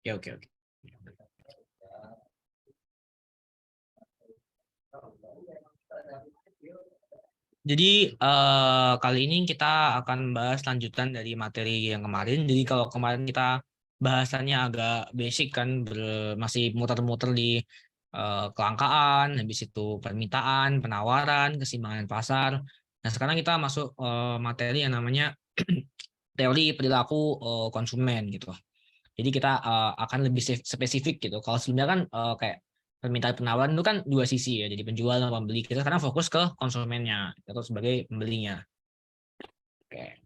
Ya, oke, oke. Jadi kali ini kita akan bahas lanjutan dari materi yang kemarin. Jadi kalau kemarin kita bahasannya agak basic kan, masih muter-muter di kelangkaan, habis itu permintaan, penawaran, keseimbangan pasar. Nah sekarang kita masuk materi yang namanya teori perilaku konsumen gitu. Jadi kita akan lebih spesifik gitu. Kalau sebelumnya kan kayak permintaan penawaran itu kan dua sisi ya. Jadi penjual dan pembeli. Kita sekarang fokus ke konsumennya atau sebagai pembelinya. Oke,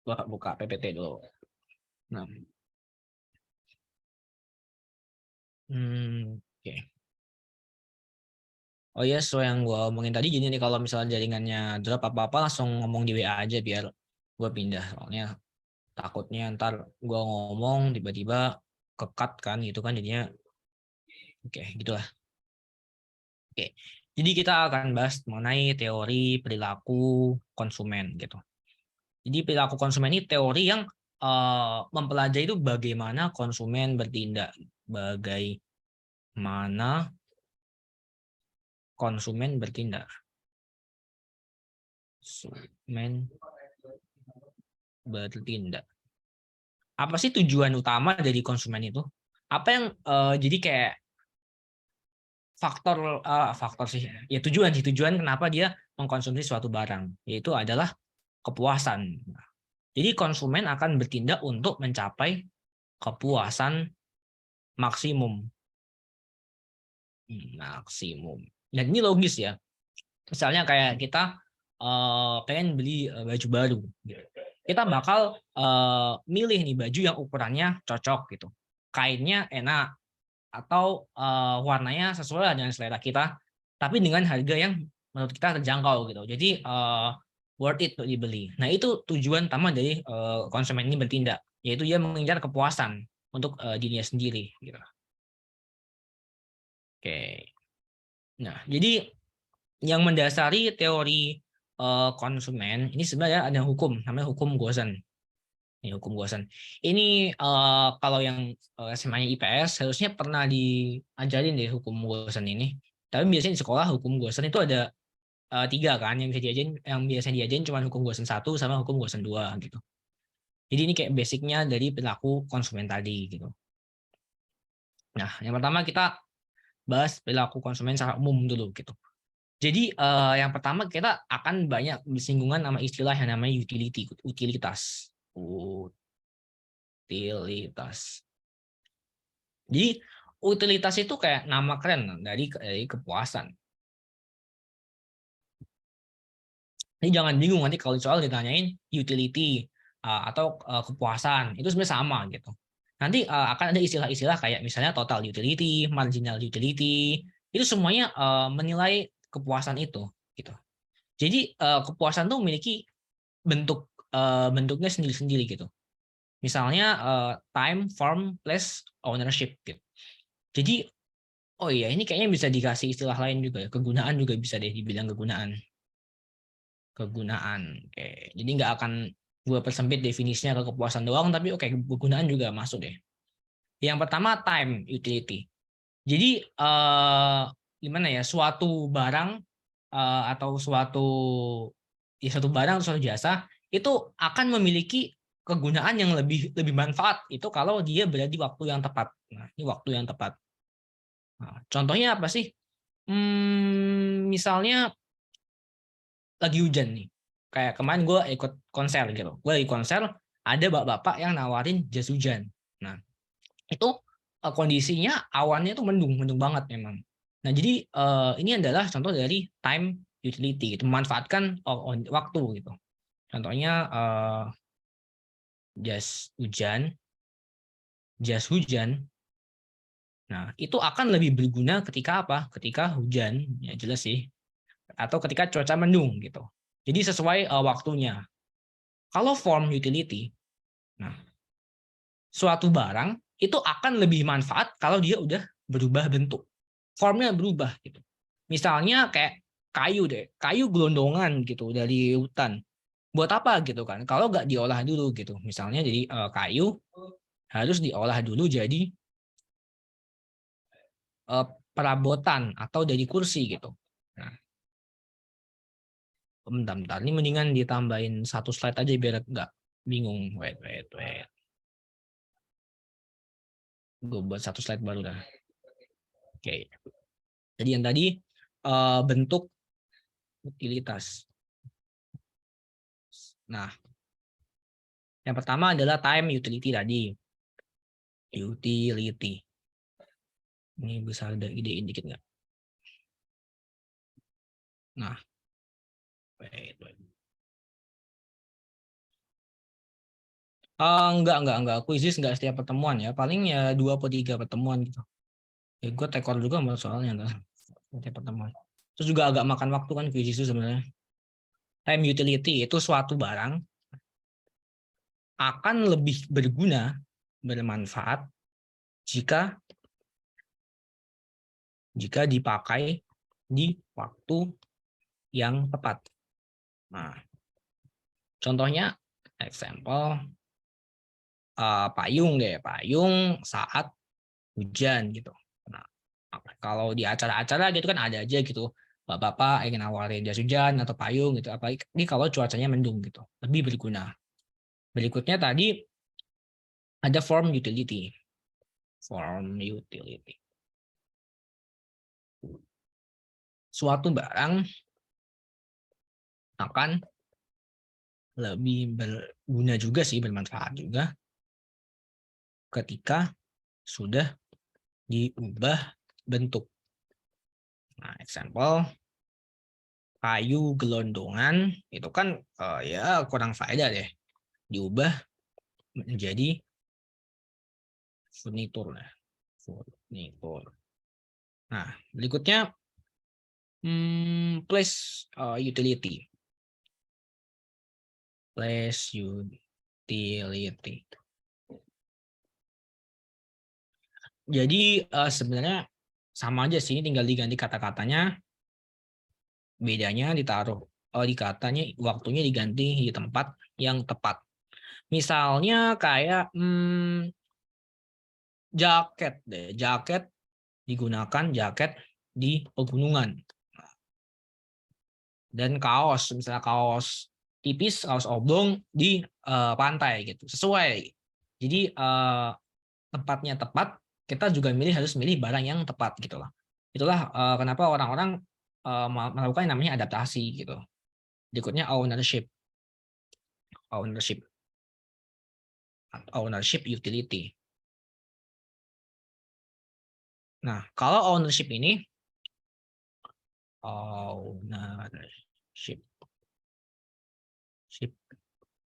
buka PPT dulu. Nah, oke. Oh iya, so yang gue omongin tadi gini nih, kalau misalnya jaringannya drop apa-apa langsung ngomong di WA aja biar gue pindah. Soalnya takutnya ntar gue ngomong tiba-tiba kekat kan gitu kan jadinya. Oke, gitulah. Oke. Jadi kita akan bahas mengenai teori perilaku konsumen gitu. Jadi perilaku konsumen ini teori yang mempelajari itu bagaimana konsumen bertindak, bagaimana konsumen bertindak. Konsumen bertindak. Apa sih tujuan utama dari konsumen itu? Apa yang jadi kayak faktor sih ya tujuan kenapa dia mengkonsumsi suatu barang yaitu adalah kepuasan. Jadi konsumen akan bertindak untuk mencapai kepuasan maksimum. Maksimum. Dan ini logis ya. Misalnya kayak kita pengen beli baju baru. Gitu. Kita bakal milih nih baju yang ukurannya cocok gitu. Kainnya enak atau warnanya sesuai dengan selera kita, tapi dengan harga yang menurut kita terjangkau gitu. Jadi worth it untuk dibeli. Nah itu tujuan utama dari konsumen ini bertindak, yaitu dia mengejar kepuasan untuk dirinya sendiri. Gitu. Oke. Nah jadi yang mendasari teori konsumen ini sebenarnya ada hukum, namanya hukum Gaussen. Ini hukum Gaussen. Ini kalau yang SMA-nya IPS harusnya pernah diajarin deh hukum Gaussen ini. Tapi biasanya di sekolah hukum Gaussen itu ada tiga kan yang bisa diajarin, yang biasanya diajarin cuma hukum Gaussen 1 sama hukum Gaussen 2 gitu. Jadi ini kayak basicnya dari perilaku konsumen tadi gitu. Nah, yang pertama kita bahas perilaku konsumen secara umum dulu gitu. Jadi yang pertama kita akan banyak bersinggungan sama istilah yang namanya utilitas. Utilitas. Jadi utilitas itu kayak nama keren dari kepuasan. Ini jangan bingung nanti kalau soal ditanyain utility atau kepuasan itu sebenarnya sama gitu. Nanti akan ada istilah-istilah kayak misalnya total utility, marginal utility, itu semuanya menilai kepuasan itu gitu. Jadi kepuasan itu memiliki bentuknya sendiri-sendiri gitu. Misalnya time, form, place, ownership gitu. Jadi oh iya, ini kayaknya bisa dikasih istilah lain juga ya. Kegunaan juga bisa deh dibilang kegunaan. Kegunaan. Oke. Jadi nggak akan gue persempit definisinya ke kepuasan doang, tapi oke, kegunaan juga masuk deh. Yang pertama time utility. Jadi gimana ya, suatu barang atau suatu barang atau suatu jasa itu akan memiliki kegunaan yang lebih manfaat itu kalau dia berada di waktu yang tepat. Nah, ini waktu yang tepat. Nah, contohnya apa sih? Misalnya lagi hujan nih. Kayak kemarin gue ikut konser gitu. Gue lagi konser, ada bapak-bapak yang nawarin jas hujan. Nah, itu kondisinya awannya tuh mendung, mendung banget memang. Nah, jadi ini adalah contoh dari time utility, gitu. Memanfaatkan waktu gitu. Contohnya jas hujan, jas hujan. Nah, itu akan lebih berguna ketika apa? Ketika hujan, ya jelas sih. Atau ketika cuaca mendung gitu. Jadi sesuai waktunya. Kalau form utility, nah suatu barang itu akan lebih manfaat kalau dia udah berubah bentuk, formnya berubah gitu. Misalnya kayak kayu deh, kayu gelondongan gitu dari hutan. Buat apa gitu kan? Kalau nggak diolah dulu gitu. Misalnya jadi kayu harus diolah dulu jadi perabotan atau dari kursi gitu. Nah, bentar. Ini mendingan ditambahin satu slide aja biar nggak bingung. Wait. Gue buat satu slide baru dah. Oke. Jadi yang tadi bentuk utilitas. Nah, yang pertama adalah time utility tadi. Utility. Ini bisa ada ide dikit nggak? Nah, wait. Enggak. Kuisis enggak setiap pertemuan ya. Paling ya 2 atau 3 pertemuan gitu. Ya, gue tekor juga soalnya setiap pertemuan. Terus juga agak makan waktu kan kuisis itu sebenarnya. Time utility itu suatu barang akan lebih berguna, bermanfaat jika dipakai di waktu yang tepat. Nah, contohnya example payung saat hujan gitu. Nah, kalau di acara-acara gitu kan ada aja gitu. Bapak-bapak ingin nawarin jas hujan atau payung gitu. Apalagi ini kalau cuacanya mendung gitu. Lebih berguna. Berikutnya tadi ada form utility. Form utility. Suatu barang akan lebih berguna juga sih, bermanfaat juga ketika sudah diubah bentuk. Nah, example kayu gelondongan itu kan ya kurang faedah deh. Diubah menjadi furnitur. Furnitur. Nah, berikutnya place utility. Place utility. Jadi sebenarnya sama aja sih, tinggal diganti kata-katanya. Bedanya ditaruh di katanya, waktunya diganti di tempat yang tepat. Misalnya kayak jaket deh, jaket digunakan jaket di pegunungan. Dan kaos, misalnya kaos tipis, kaos oblong di pantai gitu, sesuai. Jadi tempatnya tepat, kita juga harus milih barang yang tepat gitu loh. Itulah kenapa orang-orang melakukan yang namanya adaptasi gitu. Berikutnya ownership utility. Nah, kalau ownership ini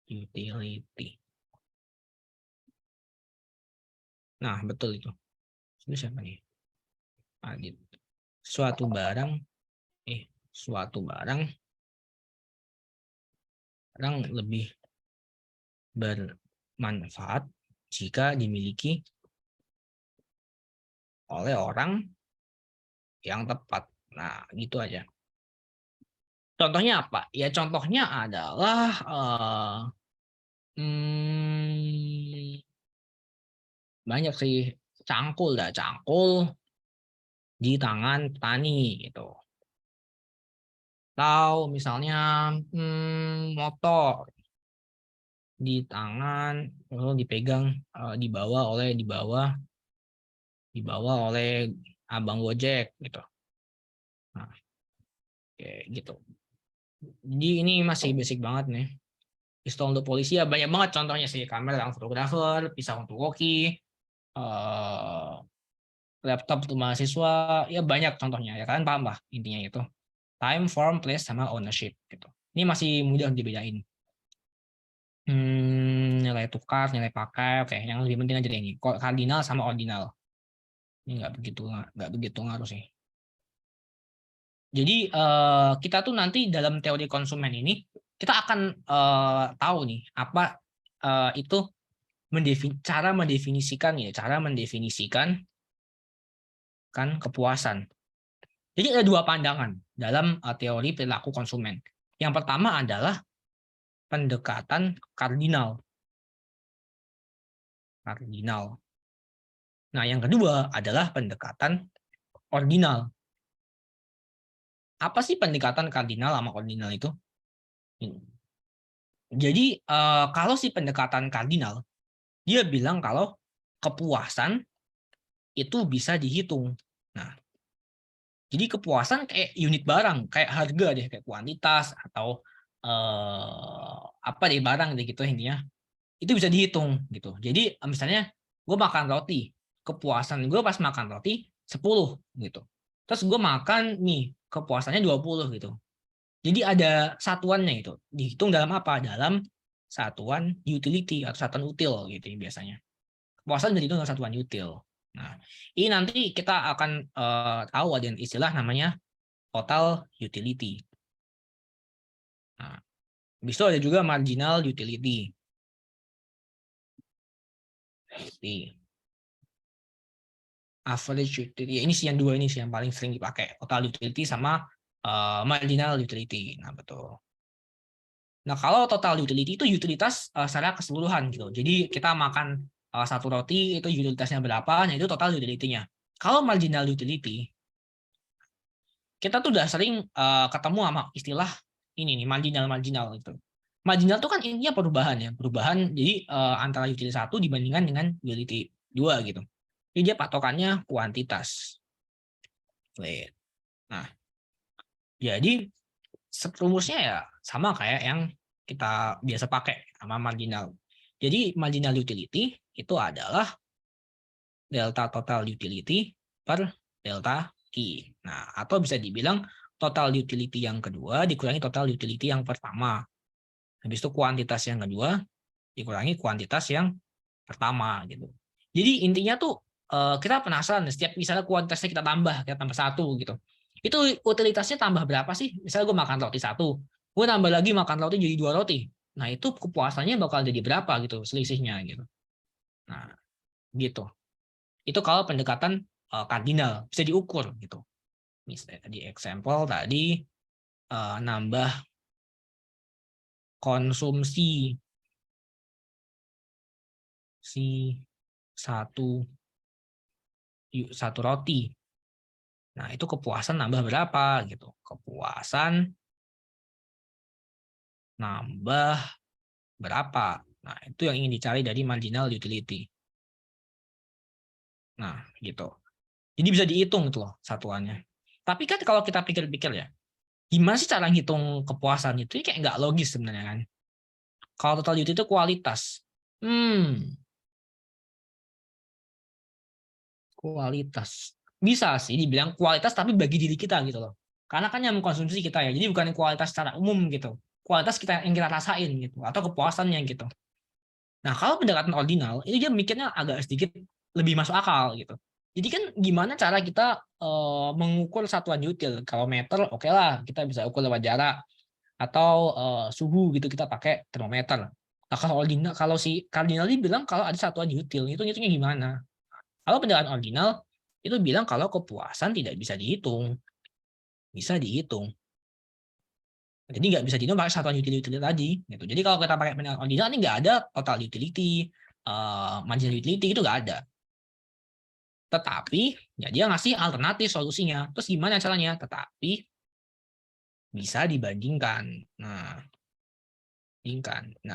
utility. Nah, betul itu. Ini siapa nih? Adit. Suatu barang lebih bermanfaat jika dimiliki oleh orang yang tepat. Nah, gitu aja. Contohnya apa? Ya contohnya adalah banyak sih, cangkul di tangan petani gitu. Atau misalnya motor di tangan, dipegang, dibawa oleh abang Gojek gitu. Nah, kayak gitu. Jadi ini masih basic banget nih. Pistol untuk polisi ya banyak banget contohnya sih. Kamera untuk fotografer, pisau untuk koki, laptop untuk mahasiswa, ya banyak contohnya ya, kan paham lah intinya itu. Time, form, place, sama ownership gitu. Ini masih mudah dibedain. Nilai tukar, nilai pakai, oke. Yang lebih penting aja deh ini, kardinal sama ordinal. Ini nggak begitu ngaruh sih. Jadi kita tuh nanti dalam teori konsumen ini kita akan tahu nih apa itu cara mendefinisikan kan kepuasan. Jadi ada dua pandangan dalam teori perilaku konsumen. Yang pertama adalah pendekatan kardinal. kardinal. Nah, yang kedua adalah pendekatan ordinal. Apa sih pendekatan kardinal sama ordinal itu? Jadi kalau si pendekatan kardinal, dia bilang kalau kepuasan itu bisa dihitung. Nah, jadi kepuasan kayak unit barang, kayak harga deh, kayak kuantitas atau apa deh barang deh gitu intinya. Itu bisa dihitung gitu. Jadi misalnya gue makan roti, kepuasan gue pas makan roti 10 gitu. Terus gue makan mie, kepuasannya 20 gitu. Jadi ada satuannya itu. Dihitung dalam apa? Dalam satuan utility atau satuan util gitu ya, biasanya. Kepuasan bisa dihitung dalam satuan util. Nah, ini nanti kita akan tahu ada istilah namanya total utility. Nah, habis itu ada juga marginal utility. Average utility. Ini sih yang dua ini sih yang paling sering dipakai. Total utility sama marginal utility. Nah, betul. Nah, kalau total utility itu utilitas secara keseluruhan gitu. Jadi kita makan satu roti itu utilitasnya berapa, nah itu total utility-nya. Kalau marginal utility, kita tuh udah sering ketemu sama istilah ini nih, marginal itu. Marginal itu kan intinya perubahan ya, perubahan jadi antara utility 1 dibandingkan dengan utility 2 gitu. Jadi dia patokannya kuantitas. Nah, jadi rumusnya ya sama kayak yang kita biasa pakai sama marginal. Jadi marginal utility itu adalah delta total utility per delta Q. Nah, atau bisa dibilang total utility yang kedua dikurangi total utility yang pertama. Habis itu kuantitas yang kedua dikurangi kuantitas yang pertama gitu. Jadi intinya tuh kita penasaran setiap misalnya kuantitasnya kita tambah satu gitu. Itu utilitasnya tambah berapa sih? Misalnya gue makan roti satu, gue nambah lagi makan roti jadi 2 roti. Nah itu kepuasannya bakal jadi berapa gitu selisihnya gitu. Nah gitu. Itu kalau pendekatan kardinal bisa diukur gitu. Misalnya di example tadi nambah konsumsi si satu roti. Nah, itu kepuasan nambah berapa gitu. Kepuasan nambah berapa. Nah, itu yang ingin dicari dari marginal utility. Nah, gitu. Jadi bisa dihitung itu loh satuannya. Tapi kan kalau kita pikir-pikir ya, gimana sih cara ngitung kepuasan itu? Kayak nggak logis sebenarnya kan. Kalau total utility itu kualitas. Kualitas. Bisa sih dibilang kualitas tapi bagi diri kita gitu loh. Karena kan yang mengkonsumsi kita ya. Jadi bukan kualitas secara umum gitu. Kualitas kita yang kita rasain gitu atau kepuasannya gitu. Nah, kalau pendekatan ordinal itu dia mikirnya agak sedikit lebih masuk akal gitu. Jadi kan gimana cara kita mengukur satuan util? Kalau meter oke lah, kita bisa ukur lewat jarak atau suhu gitu kita pakai termometer. Nah, kalau ordinal kalau si kardinal ini bilang kalau ada satuan util, itu ngitungnya gimana? Kalau pendekatan ordinal itu bilang kalau kepuasan tidak bisa dihitung. Bisa dihitung. Jadi nggak bisa dihitung pakai satuan utility tadi. Gitu. Jadi kalau kita pakai pendekatan ordinal ini nggak ada total utility, marginal utility itu nggak ada. Tetapi ya dia ngasih alternatif solusinya. Terus gimana caranya? Tetapi bisa dibandingkan. Nah,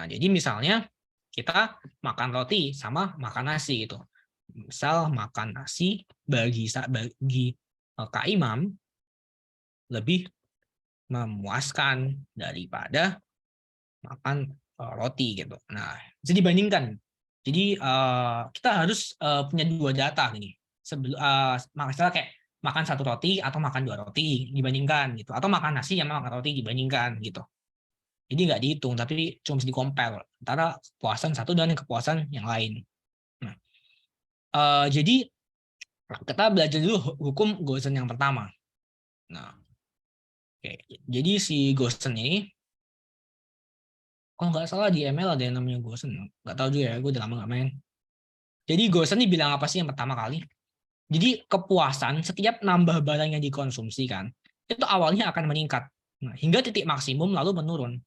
jadi misalnya kita makan roti sama makan nasi gitu. Misal makan nasi bagi Kak Imam lebih memuaskan daripada makan roti gitu. Nah, bisa dibandingkan. Jadi kita harus punya dua data nih. Misalnya kayak makan satu roti atau makan 2 roti dibandingkan gitu, atau makan nasi yang makan roti dibandingkan gitu. Jadi nggak dihitung, tapi cuma di compare antara kepuasan satu dan kepuasan yang lain. Nah, jadi kita belajar dulu hukum Gaussian yang pertama. Nah, oke. Jadi si Gaussian ini, kalau nggak salah di ML ada yang namanya Gaussian, nggak tahu juga ya, gue udah lama nggak main. Jadi Gaussian ini bilang apa sih yang pertama kali? Jadi kepuasan setiap nambah barang yang dikonsumsi kan, itu awalnya akan meningkat. Nah, hingga titik maksimum lalu menurun.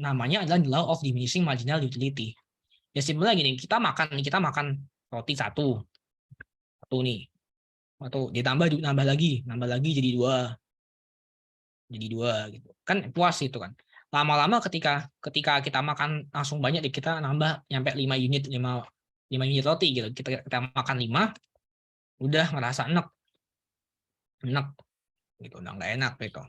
Namanya adalah law of diminishing marginal utility. Ya simpelnya gini, kita makan roti satu nih, atau ditambah nambah lagi jadi dua gitu. Kan puas itu kan. Lama-lama ketika kita makan langsung banyak, kita nambah nyampe 5 unit roti gitu. Kita makan 5, udah ngerasa enak gitu, udah nggak enak gitu.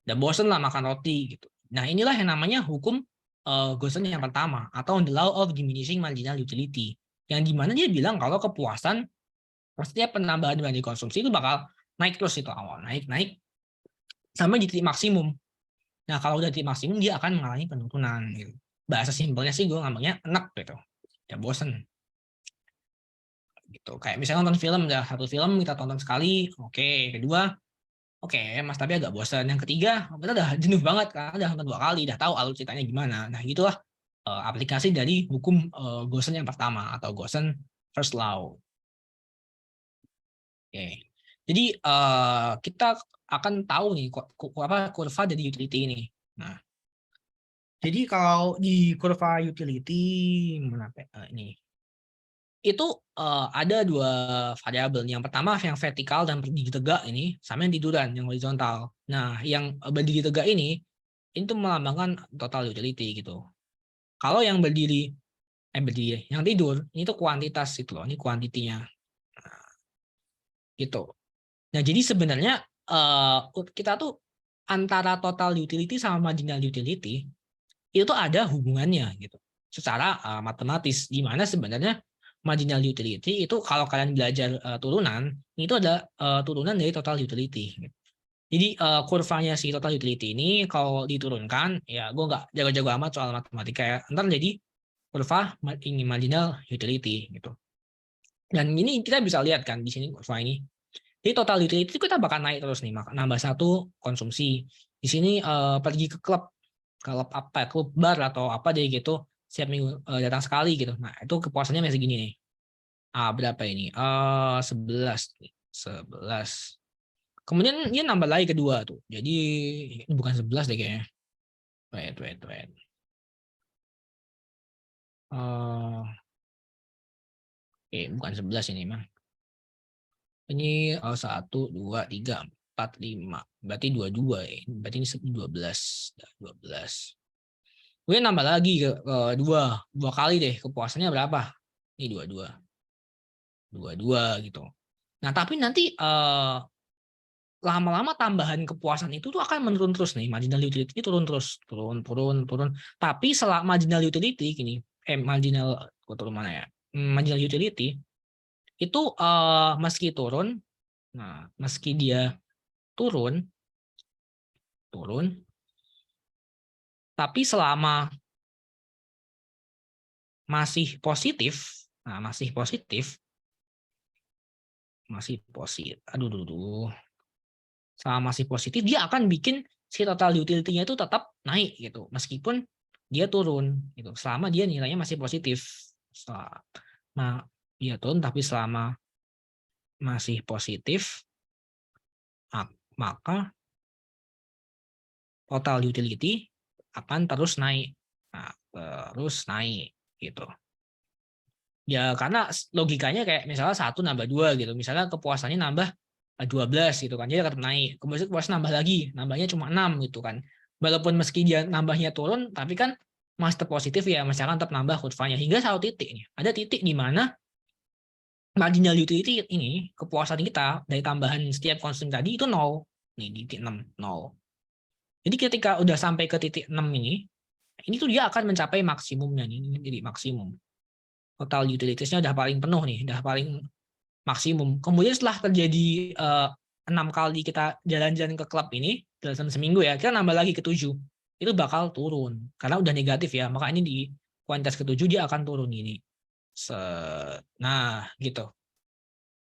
Dan bosen lah makan roti gitu. Nah, inilah yang namanya hukum Gosen yang pertama, atau the law of diminishing marginal utility. Yang dimana dia bilang kalau kepuasan setiap penambahan nilai konsumsi itu bakal naik terus, itu awal naik sampai di titik maksimum. Nah, kalau udah titik maksimum dia akan mengalami penurunan gitu. Bahasa simpelnya sih gue ngomongnya enak gitu. Ya bosen gitu. Kayak misalnya nonton film, satu film kita tonton sekali, oke. Kedua, oke, Mas, tapi agak bosan. Yang ketiga, kita udah jenuh banget kan, udah nonton 2 kali, udah tahu alur ceritanya gimana. Nah, gitulah aplikasi dari hukum Gosen yang pertama, atau Gosen first law. Oke. Jadi kita akan tahu nih kurva dari utility ini. Nah, jadi kalau di kurva utility ini itu ada 2 variabel. Yang pertama yang vertikal dan berdiri tegak ini, sama yang tiduran yang horizontal. Nah, yang berdiri tegak ini itu melambangkan total utility gitu. Kalau yang yang tidur ini tuh kuantitas itu loh, ini kuantitinya. Nah, gitu. Nah, jadi sebenarnya kita tuh antara total utility sama marginal utility itu tuh ada hubungannya gitu. Secara matematis, di mana sebenarnya marginal utility itu kalau kalian belajar turunan, itu ada turunan dari total utility. Gitu. Jadi kurvanya si total utility ini kalau diturunkan, ya gue nggak jago-jago amat soal matematika ya. Ntar jadi kurva ini marginal utility gitu. Dan ini kita bisa lihat kan di sini kurva ini. Jadi total utility itu kita bakal naik terus nih, nambah 1 konsumsi. Di sini pergi ke klub apa ya, klub bar atau apa deh gitu, setiap minggu datang sekali gitu. Nah, itu kepuasannya masih segini nih. Berapa ini? 11 nih. 11. Kemudian dia nambah lagi kedua tuh. Jadi ini bukan 11 deh kayaknya. Wait. Bukan 11 ini mah. Ini 1, 2, 3, 4, 5. Berarti 22 ya. Berarti ini 12. 12. Kemudian nambah lagi ke 2 kali deh. Kepuasannya berapa? Ini 22 gitu. Nah, tapi nanti lama-lama tambahan kepuasan itu tuh akan menurun terus nih. Marginal utility ini turun terus, turun. Tapi selama marginal utility gini, turun mana ya? Marginal utility itu meski turun, nah meski dia turun, tapi selama masih positif, nah masih positif, selama masih positif dia akan bikin si total utility-nya itu tetap naik gitu, meskipun dia turun gitu, selama dia nilainya masih positif. Nah, dia turun tapi selama masih positif, maka total utility akan terus naik. Nah, terus naik gitu. Ya karena logikanya kayak misalnya 1 nambah 2 gitu. Misalnya kepuasannya nambah 12 gitu kan. Dia tetap naik. Kemudian kepuasan nambah lagi, nambahnya cuma 6 gitu kan. Walaupun meski dia nambahnya turun, tapi kan masih tetap positif ya, misalkan tetap nambah kurvanya hingga 1 titik nih. Ada titik di mana marginal utility ini, kepuasan kita dari tambahan setiap konsumsi tadi itu 0. Nih di titik 6, 0. Jadi ketika udah sampai ke titik 6 ini tuh dia akan mencapai maksimumnya nih, ini jadi maksimum. Total utilities-nya udah paling penuh nih, udah paling maksimum. Kemudian setelah terjadi 6 kali kita jalan-jalan ke klub ini dalam seminggu ya, kita nambah lagi ke 7. Itu bakal turun karena udah negatif ya. Maka ini di kuantitas ke-7 dia akan turun ini. Nah, gitu.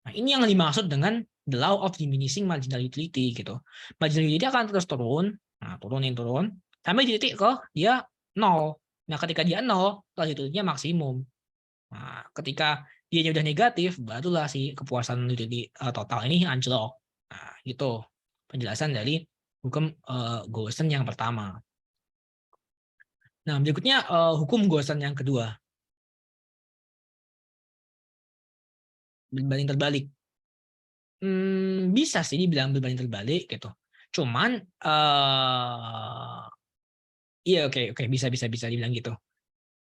Nah, ini yang dimaksud dengan the law of diminishing marginal utility gitu. Marginal utility akan terus turun, nah turun sampai di titik ke dia 0. Nah, ketika dia 0, total utility-nya maksimum. Nah, ketika dia udah negatif, barulah si kepuasan utility total ini anjlok. Nah, gitu penjelasan dari hukum Gosen yang pertama. Nah, berikutnya hukum Gosen yang kedua. berbanding terbalik. Bisa sih dibilang berbanding terbalik gitu. Cuman iya oke bisa dibilang gitu.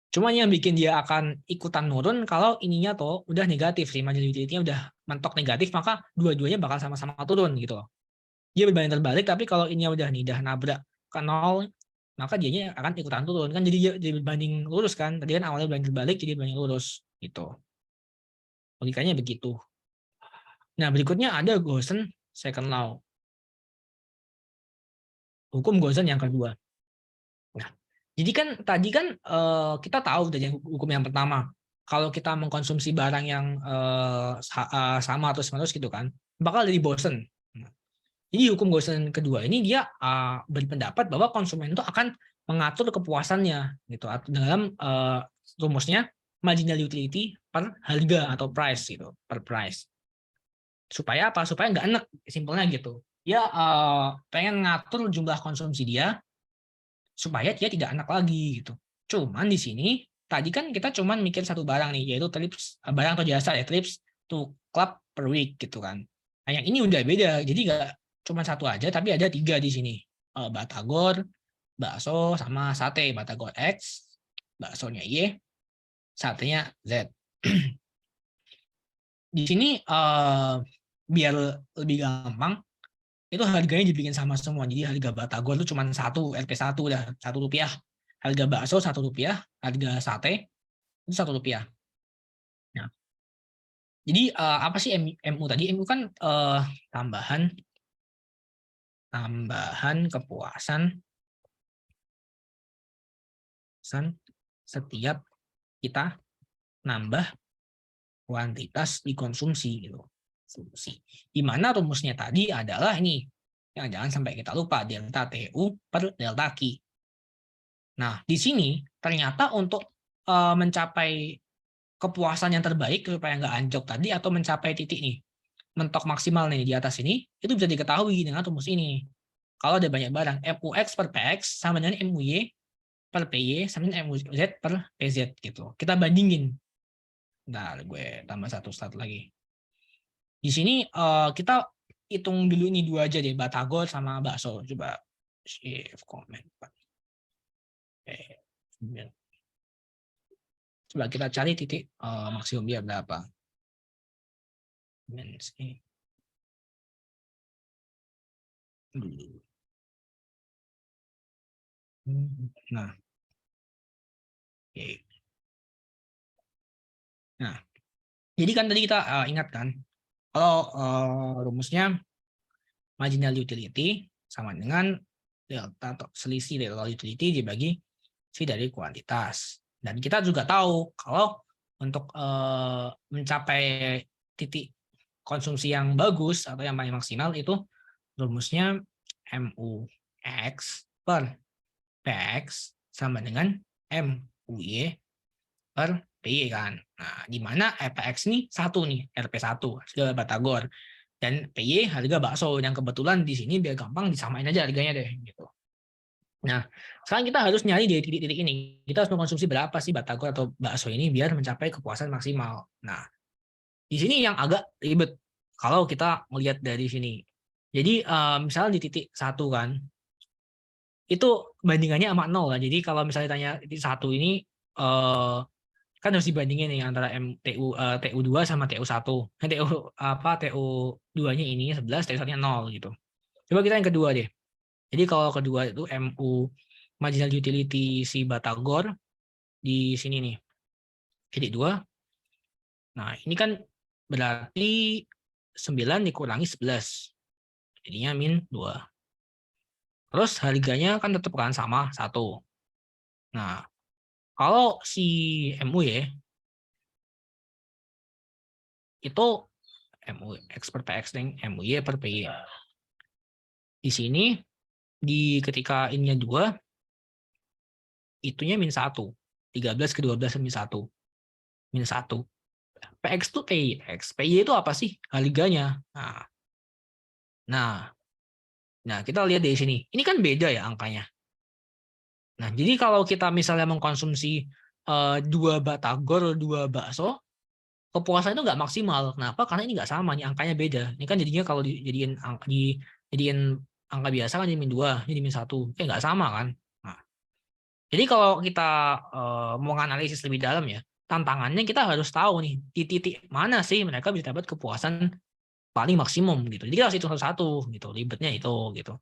Cuman yang bikin dia akan ikutan nurun kalau ininya tuh udah negatif sih, marginal utility-nya udah mentok negatif, maka dua-duanya bakal sama-sama turun gitu loh. Dia berbanding terbalik, tapi kalau ininya udah nih udah nabrak ke nol, maka dianya akan ikutan turun kan, jadi berbanding lurus kan. Tadi kan awalnya berbanding terbalik jadi berbanding lurus gitu. Logikanya begitu. Nah, berikutnya ada Gaussian second law. Hukum Gaussian yang kedua. Nah, jadi kan tadi kan kita tahu dari hukum yang pertama, kalau kita mengkonsumsi barang yang sama terus-menerus gitu kan, bakal jadi bosen. Nah, jadi hukum Gaussian kedua ini dia berpendapat bahwa konsumen itu akan mengatur kepuasannya gitu dalam rumusnya marginal utility per harga atau price gitu, per price. Supaya apa? Supaya nggak enek, simpelnya gitu. Dia pengen ngatur jumlah konsumsi dia supaya dia tidak enak lagi gitu. Cuman di sini tadi kan kita cuman mikir satu barang nih, yaitu trips, barang atau jasa ya, trips to club per week gitu kan. Nah, yang ini udah beda, jadi nggak cuma satu aja tapi ada 3 di sini. Batagor, bakso, sama sate. Batagor X, baksonya Y, satenya Z. Di sini biar lebih gampang, itu harganya dibikin sama semua. Jadi harga batagor itu cuma satu, Rp1 udah Rp1. Harga bakso Rp1, harga sate itu Rp1. Nah, jadi apa sih MU tadi? MU kan tambahan kepuasan setiap kita nambah kuantitas dikonsumsi gitu. Di mana rumusnya tadi adalah ini, yang jangan sampai kita lupa, delta TU per delta Q. Nah, di sini ternyata untuk mencapai kepuasan yang terbaik supaya nggak anjlok tadi, atau mencapai titik nih, mentok maksimal nih di atas ini, itu bisa diketahui dengan rumus ini. Kalau ada banyak barang, MUX per PX sama dengan MUY per PY sama dengan MUZ per PZ gitu. Kita bandingin. Nah, gue tambah satu start lagi. Di sini kita hitung dulu ini 2 aja deh, batagor sama bakso. Coba save comment. Coba kita cari titik maksimum dia berapa. Nah, oke. Nah, jadi kan tadi kita ingat kan, kalau rumusnya marginal utility sama dengan delta atau selisih delta utility dibagi V dari kuantitas. Dan kita juga tahu kalau untuk mencapai titik konsumsi yang bagus atau yang paling maksimal itu rumusnya MUX per PX sama dengan MUY per PY kan. Nah, di mana PX ini satu nih, Rp1, harga batagor. Dan PY harga bakso, yang kebetulan di sini biar gampang disamain aja harganya deh gitu. Nah, sekarang kita harus nyari di titik-titik ini. Kita harus mengkonsumsi berapa sih batagor atau bakso ini biar mencapai kepuasan maksimal. Nah, di sini yang agak ribet kalau kita melihat dari sini. Jadi misalnya di titik 1 kan, itu bandingannya sama 0 lah. Jadi kalau misalnya tanya titik 1 ini kan harus dibandingin nih antara TU2 sama TU1. TU2-nya ini 11, TU1-nya 0 gitu. Coba kita yang kedua deh. Jadi kalau kedua itu MU marginal utility si batagor di sini nih. Titik 2. Nah, ini kan berarti 9 dikurangi 11. Jadinya min 2. Terus harganya kan tetap kan sama 1. Nah, kalau si MU ya, itu MU X per PX dan MUY per PY. Di sini, ketika ininya 2, itunya min 1. 13 ke 12 min 1. Min 1. PX itu PX. PY itu apa sih? Harganya. Nah, kita lihat di sini. Ini kan beda ya angkanya. Nah, jadi kalau kita misalnya mengkonsumsi 2 batagor, 2 bakso, kepuasan itu nggak maksimal. Kenapa? Karena ini nggak sama nih, angkanya beda. Ini kan jadinya kalau dijadiin angka biasa kan jadi min 2, ini min 1. Nggak sama kan? Nah, jadi kalau kita mau analisis lebih dalam ya, tantangannya kita harus tahu nih di titik mana sih mereka bisa dapat kepuasan paling maksimum gitu. Jadi kita harus hitung satu-satu gitu, ribetnya itu gitu.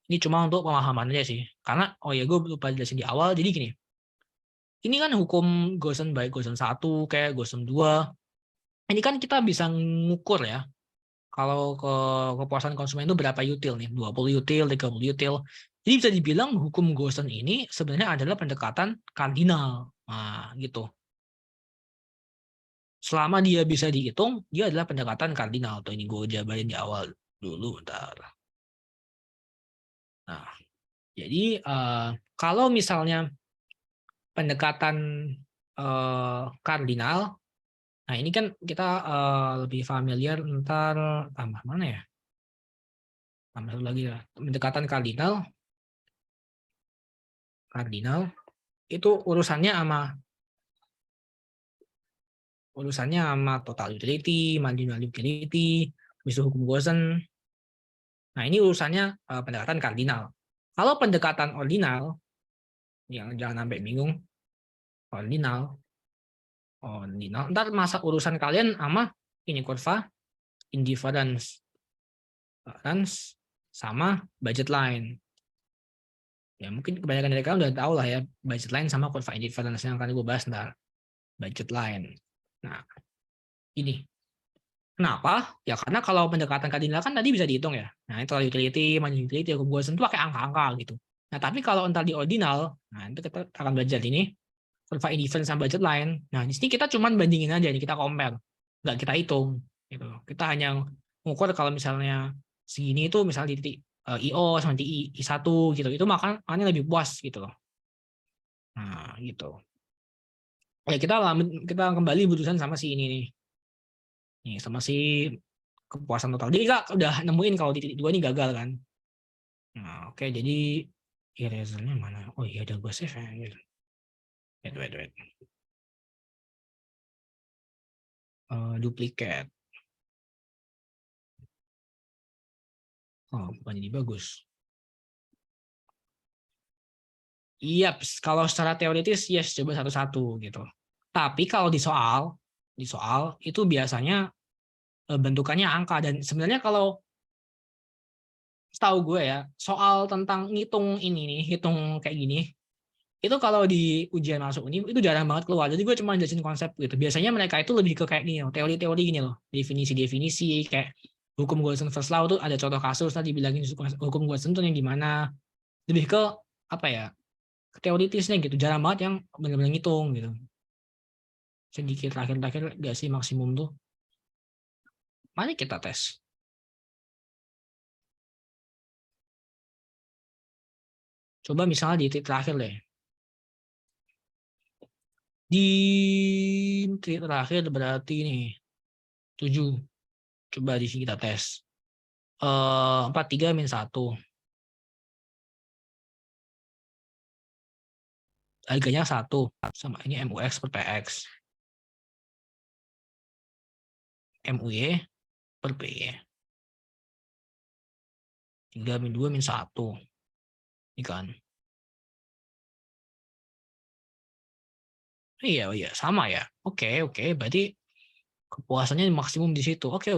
Ini cuma untuk pemahaman aja sih. Karena oh ya gue lupa jelasin di awal. Jadi gini, ini kan hukum Gaussian baik Gaussian 1 kayak Gaussian 2. Ini kan kita bisa ngukur ya. Kalau kepuasan konsumen itu berapa util nih? 20 util, 30 util. Jadi bisa dibilang hukum Gaussian ini sebenarnya adalah pendekatan kardinal. Nah, gitu. Selama dia bisa dihitung, dia adalah pendekatan kardinal. Tuh ini gue jabarin di awal dulu. Bentar. Nah, jadi kalau misalnya pendekatan kardinal, nah ini kan kita lebih familiar, ntar tambah mana ya? Tambah satu lagi ya. Pendekatan kardinal itu urusannya sama total utility, marginal utility, misalnya hukum Gaussian. Nah, ini urusannya pendekatan kardinal. Kalau pendekatan ordinal, yang jangan sampai bingung, ordinal, ntar masa urusan kalian sama ini kurva indifference, sama budget line. Ya mungkin kebanyakan dari kalian udah tahu lah ya, budget line sama kurva indifference yang akan gue bahas ntar. Budget line. Nah, ini. Kenapa? Ya karena kalau pendekatan kardinal kan tadi bisa dihitung ya. Nah, itu utility, margin utility, hukum Gaussian itu pakai angka-angka gitu. Nah, tapi kalau entar di ordinal, nah itu kita akan belajar ini kurva indifference sama budget line. Nah, di sini kita cuman bandingin aja nih, kita compare. Nggak kita hitung gitu. Kita hanya mengukur kalau misalnya segini itu misalnya di titik IO sama di I1 gitu. Itu makanya lebih puas gitu loh. Nah, gitu. Ya kita kembali berurusan sama si ini nih. Nih, sama si kepuasan total. Jadi kita udah nemuin kalau di titik 2 ini gagal kan. Nah, oke, jadi erasernya mana? Oh iya, ada gue save ya. Wait. Duplicate. Oh, bukan jadi bagus. Iya, kalau secara teoritis yes, coba satu-satu gitu. Tapi kalau di soal itu biasanya bentukannya angka, dan sebenarnya kalau setahu gue ya, soal tentang ngitung ini nih, hitung kayak gini, itu kalau di ujian masuk ini itu jarang banget keluar. Jadi gue cuma jelasin konsep gitu. Biasanya mereka itu lebih ke kayak gini loh, teori-teori gini loh, definisi-definisi kayak hukum Gaussian first law tuh ada contoh kasus tadi bilangin hukum Gaussian tuh yang gimana. Lebih ke apa ya? Ke teoritisnya gitu. Jarang banget yang benar-benar ngitung gitu. Sedikit terakhir-terakhir gak sih maksimum tuh. Mari kita tes. Coba misalnya di titik terakhir deh. Di titik terakhir berarti nih 7. Coba di sini kita tes. 43 min 1. Harganya 1. Sama ini MUX per PX. MUY per PY. 3 min 2 min 1. Ini kan. Iya, sama ya. Oke. Berarti kepuasannya maksimum di situ. Oke.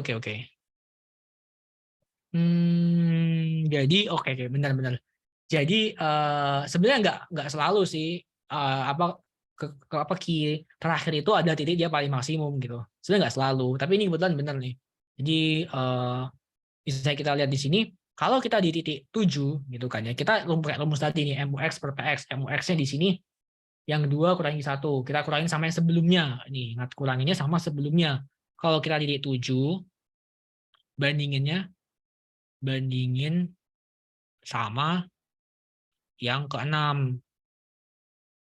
Jadi oke, benar. Jadi sebenarnya nggak selalu sih apa key terakhir itu ada titik dia paling maksimum gitu. Sebenarnya nggak selalu, tapi ini kebetulan benar nih. Jadi bisa kita lihat di sini, kalau kita di titik 7 gitu kan ya, kita pakai rumus tadi nih MUX per PX, MUX-nya di sini yang 2 kurangi 1, kita kurangin sama yang sebelumnya. Nih, ingat kuranginnya sama sebelumnya. Kalau kita di titik 7 bandingin sama yang ke-6.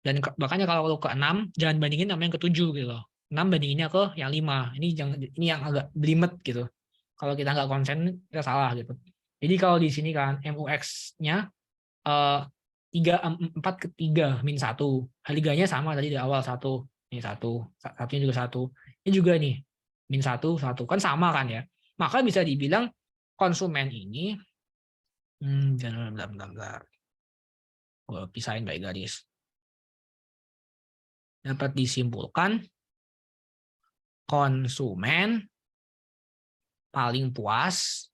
Dan makanya kalau ke-6 jangan bandingin sama yang ke-7 gitu loh. 6 bandinginnya ke yang 5. Ini yang agak belimet gitu. Kalau kita nggak konsen kita salah gitu. Jadi kalau di sini kan MUX-nya 4 ke 3 min 1. Harganya sama tadi di awal 1. Ini satunya juga 1. Ini juga nih, min 1, 1. Kan sama kan ya. Maka bisa dibilang konsumen ini, bentar. Gue pisahin baik garis. Dapat disimpulkan konsumen paling puas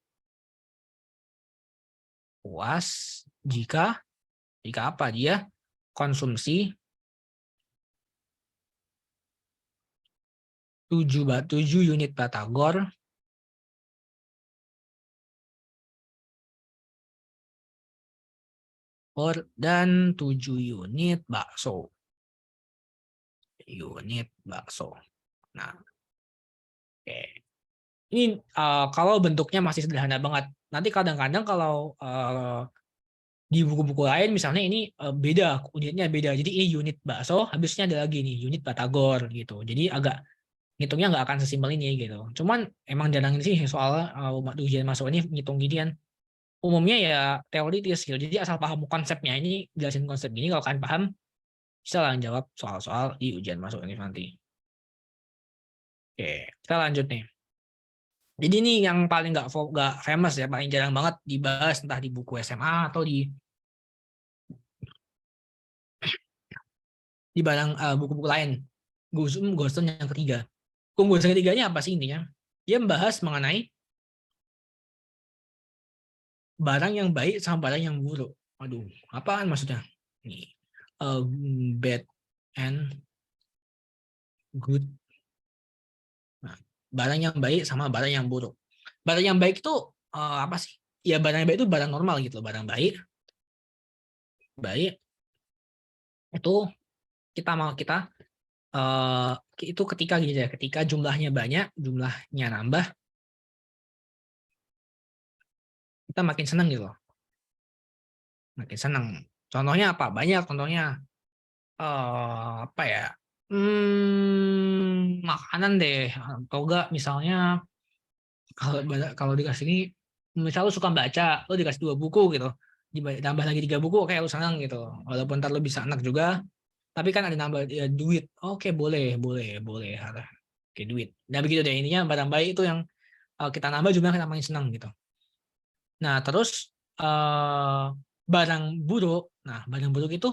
jika apa? Dia konsumsi 7 unit batagor dan 7 unit bakso. Nah, oke. Ini kalau bentuknya masih sederhana banget. Nanti kadang-kadang kalau di buku-buku lain misalnya ini beda, unitnya beda. Jadi ini unit bakso, habisnya ada lagi nih unit batagor gitu. Jadi agak ngitungnya nggak akan sesimpel ini gitu. Cuman emang jarang sih soal ujian masuk ini ngitung ginian. Umumnya ya teoritis gitu. Jadi asal paham konsepnya, ini jelasin konsep gini, kalau kalian paham bisa lah jawab soal-soal di ujian masuk ini nanti. Oke, kita lanjut nih. Jadi ini yang paling nggak famous ya, paling jarang banget dibahas entah di buku SMA atau di barang buku-buku lain. Goston yang ketiga. Goston ketiganya apa sih intinya? Dia membahas mengenai barang yang baik sama barang yang buruk. Aduh, apaan maksudnya? Nih, bad and good. Nah, barang yang baik sama barang yang buruk. Barang yang baik itu apa sih? Ya barang yang baik itu barang normal gitu. Barang baik itu itu ketika gitu ya, ketika jumlahnya banyak, jumlahnya nambah, kita makin senang gitu loh. Makin senang. Contohnya apa? Banyak contohnya. Apa ya? Makanan deh. Atau enggak misalnya kalau dikasih ini, misal lu suka baca, lu dikasih 2 buku gitu, tambah lagi 3 buku, kayak lu senang gitu. Walaupun ntar lu bisa anak juga, tapi kan ada nambah ya, duit. Oke, boleh. Oke, duit. Nah begitu deh, intinya barang baik itu yang kita nambah jumlah, kita makin senang gitu. Nah terus barang buruk. Nah barang buruk itu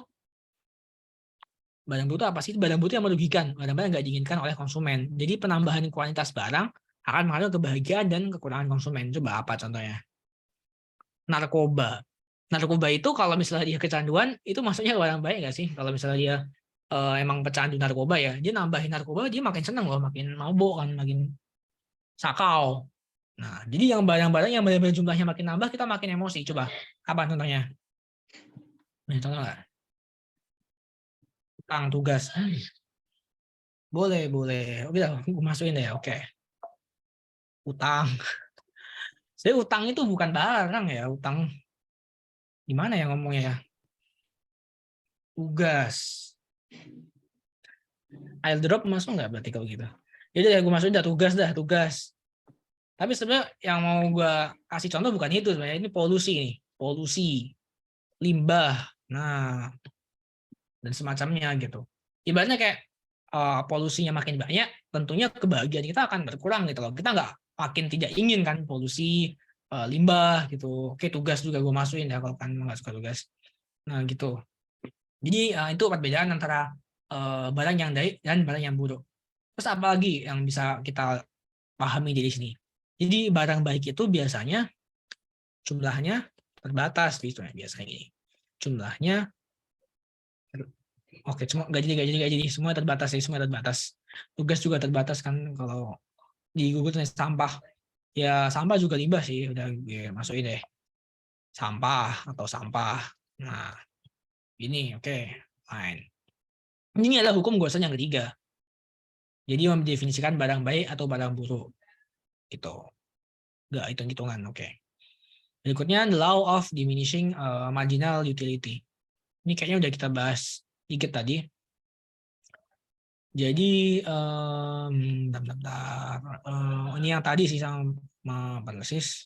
apa sih? Barang buruk yang merugikan, barang-barang nggak diinginkan oleh konsumen. Jadi penambahan kualitas barang akan mengaruh kebahagiaan dan kekurangan konsumen. Coba apa contohnya? Narkoba itu kalau misalnya dia kecanduan, itu maksudnya barang baik nggak sih? Kalau misalnya dia emang pecandu narkoba ya, dia nambahin narkoba, dia makin seneng loh, makin mabuk kan, makin sakau. Nah, jadi yang barang-barang yang benar-benar jumlahnya makin nambah, kita makin emosi. Coba, apa contohnya? Nih, contoh nggak? Utang, tugas. Boleh. Oke, aku masukin deh. Oke. Utang. Jadi utang itu bukan barang ya, utang. Gimana ya ngomongnya ya? Tugas. Air drop masuk nggak berarti kalau gitu? Jadi ya gue masukin tugas. Tapi sebenarnya yang mau gue kasih contoh bukan itu sebenarnya, ini polusi nih, polusi, limbah, nah dan semacamnya gitu. Ibaratnya kayak polusinya makin banyak, tentunya kebahagiaan kita akan berkurang gitu loh. Kita nggak makin tidak ingin kan polusi, limbah gitu. Oke, tugas juga gue masukin ya kalau kan nggak suka tugas. Nah gitu. Jadi itu perbedaan antara barang yang baik dan barang yang buruk. Terus apa lagi yang bisa kita pahami dari sini? Jadi barang baik itu biasanya jumlahnya terbatas, biasanya gini. Jumlahnya oke, cuma nggak jadi, semua terbatas sih, semua terbatas. Tugas juga terbatas kan, kalau di Google tulis sampah, ya sampah juga limbah sih, udah gue masukin deh sampah atau sampah. Nah ini oke, fine. Ini adalah hukum Gaussian yang ketiga. Jadi mendefinisikan barang baik atau barang buruk gitu. Nggak hitung-hitungan, oke. Berikutnya the law of diminishing marginal utility. Ini kayaknya udah kita bahas dikit tadi. Jadi ini yang tadi sih sama persis.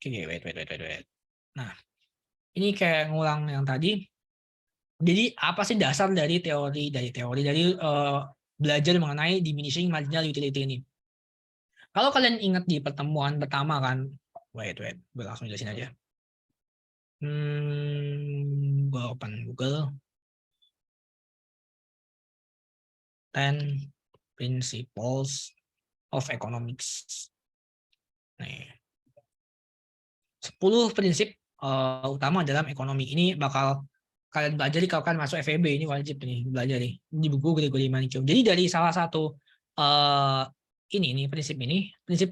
Oke, wait. Nah, ini kayak ngulang yang tadi. Jadi apa sih dasar dari belajar mengenai diminishing marginal utility ini? Kalau kalian ingat di pertemuan pertama kan, wait, gue langsung jelasin aja. Gue open Google. 10 Principles of Economics. Nih, 10 prinsip utama dalam ekonomi. Ini bakal kalian belajar kalau kalian masuk FEB, ini wajib nih belajar nih di buku Gregory Manichou. Jadi dari salah satu uh, ini prinsip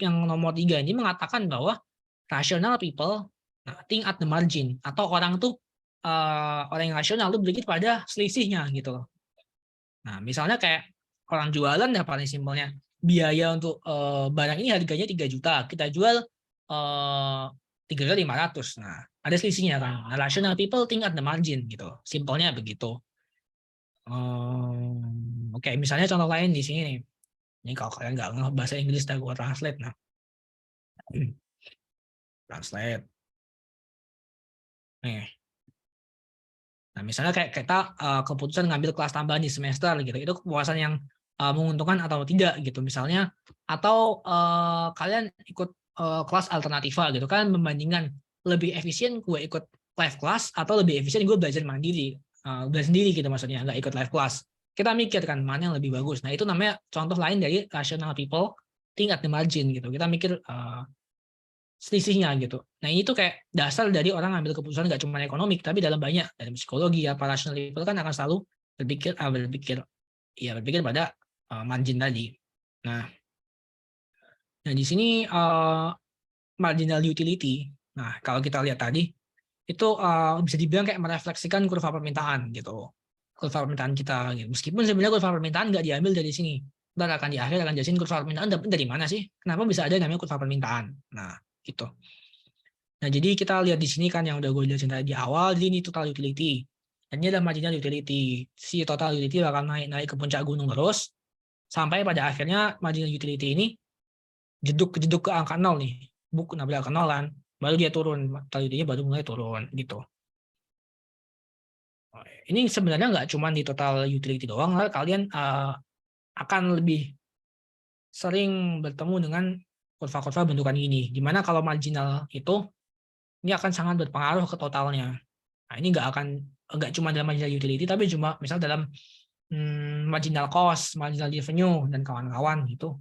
yang nomor 3 ini mengatakan bahwa rational people think at the margin, atau orang tuh orang yang rasional tuh berpikir pada selisihnya gitu loh. Nah, misalnya kayak orang jualan ya paling simpelnya, biaya untuk barang ini harganya 3 juta, kita jual 3.500. Nah, ada selisihnya kan. Nah, rational people think at the margin gitu. Simpelnya begitu. Oke, misalnya contoh lain di sini nih. Ini kalau kalian nggak ngerti bahasa Inggris, gue translate. Nah, translate. Nih. Nah, misalnya kayak kita keputusan ngambil kelas tambahan di semester gitu, itu kepuasan yang menguntungkan atau tidak gitu misalnya, atau kalian ikut kelas alternativa gitu kan, membandingkan lebih efisien gue ikut live class atau lebih efisien gue belajar mandiri, belajar sendiri gitu maksudnya, nggak ikut live class. Kita mikir kan mana yang lebih bagus. Nah, itu namanya contoh lain dari rational people think at the margin gitu. Kita mikir selisihnya gitu. Nah, ini tuh kayak dasar dari orang ngambil keputusan nggak cuma ekonomik, tapi dalam banyak, dalam psikologi ya, para rational people kan akan selalu berpikir pada margin tadi. Nah, di sini marginal utility. Nah, kalau kita lihat tadi itu bisa dibilang kayak merefleksikan kurva permintaan gitu. Kurva permintaan kita gitu. Meskipun sebenarnya kurva permintaan nggak diambil dari sini. Ntar akan di akhir akan jelasin kurva permintaan dari mana sih? Kenapa bisa ada namanya kurva permintaan? Nah, gitu. Nah, jadi kita lihat di sini kan yang udah gue jelasin tadi di awal, jadi ini total utility. Dan ini adalah marginal utility. Si total utility bakal naik ke puncak gunung terus, sampai pada akhirnya marginal utility ini jeduk ke angka 0 nih. Nabrak ke 0 kan, baru dia turun. Total utility baru mulai turun gitu. Ini sebenarnya nggak cuma di total utility doang, kalian akan lebih sering bertemu dengan kurva-kurva bentukan ini. Dimana kalau marginal itu, ini akan sangat berpengaruh ke totalnya. Nah, ini nggak cuma dalam marginal utility, tapi cuma misal dalam marginal cost, marginal revenue, dan kawan-kawan gitu.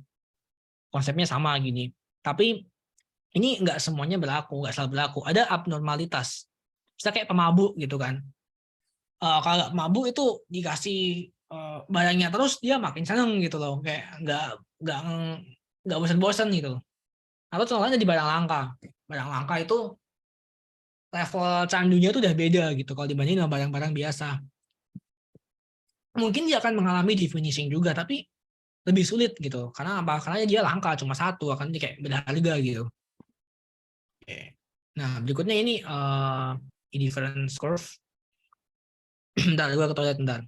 Konsepnya sama gini. Tapi ini nggak semuanya berlaku, nggak selalu berlaku. Ada abnormalitas. Bisa kayak pemabuk gitu kan. Kalau mabuk itu dikasih barangnya terus, dia makin seneng gitu loh. Kayak nggak nggak bosan-bosan gitu. Atau contohnya di barang langka. Barang langka itu level candunya tuh udah beda gitu kalau dibanding sama barang-barang biasa. Mungkin dia akan mengalami definishing juga, tapi lebih sulit gitu. Karena apa? Karena dia langka cuma satu, akan dia kayak berharga gitu. Oke. Nah, berikutnya ini indifference curve. Bentar, gue ke toilet bentar.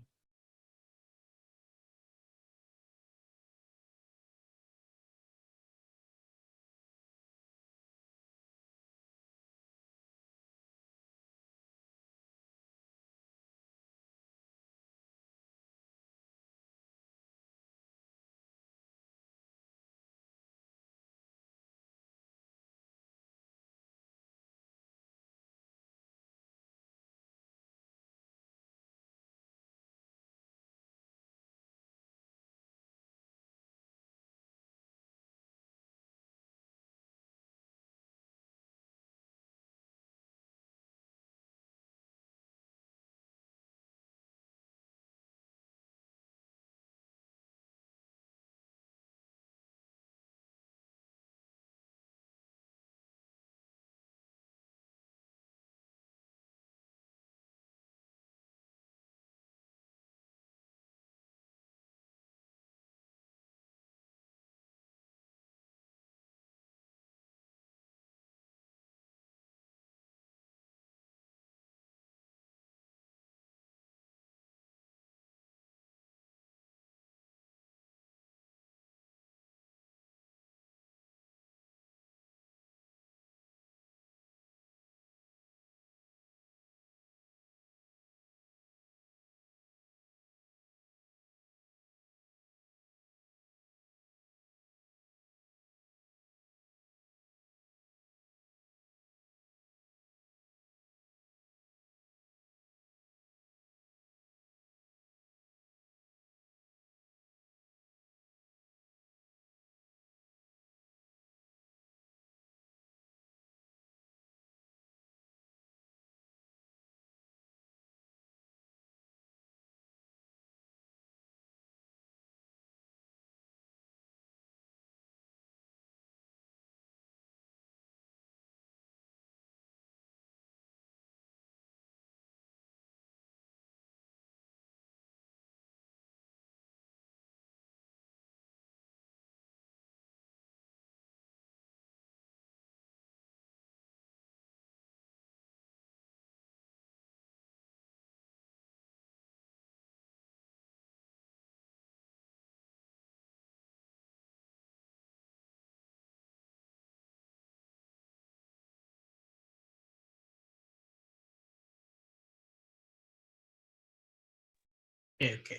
Oke.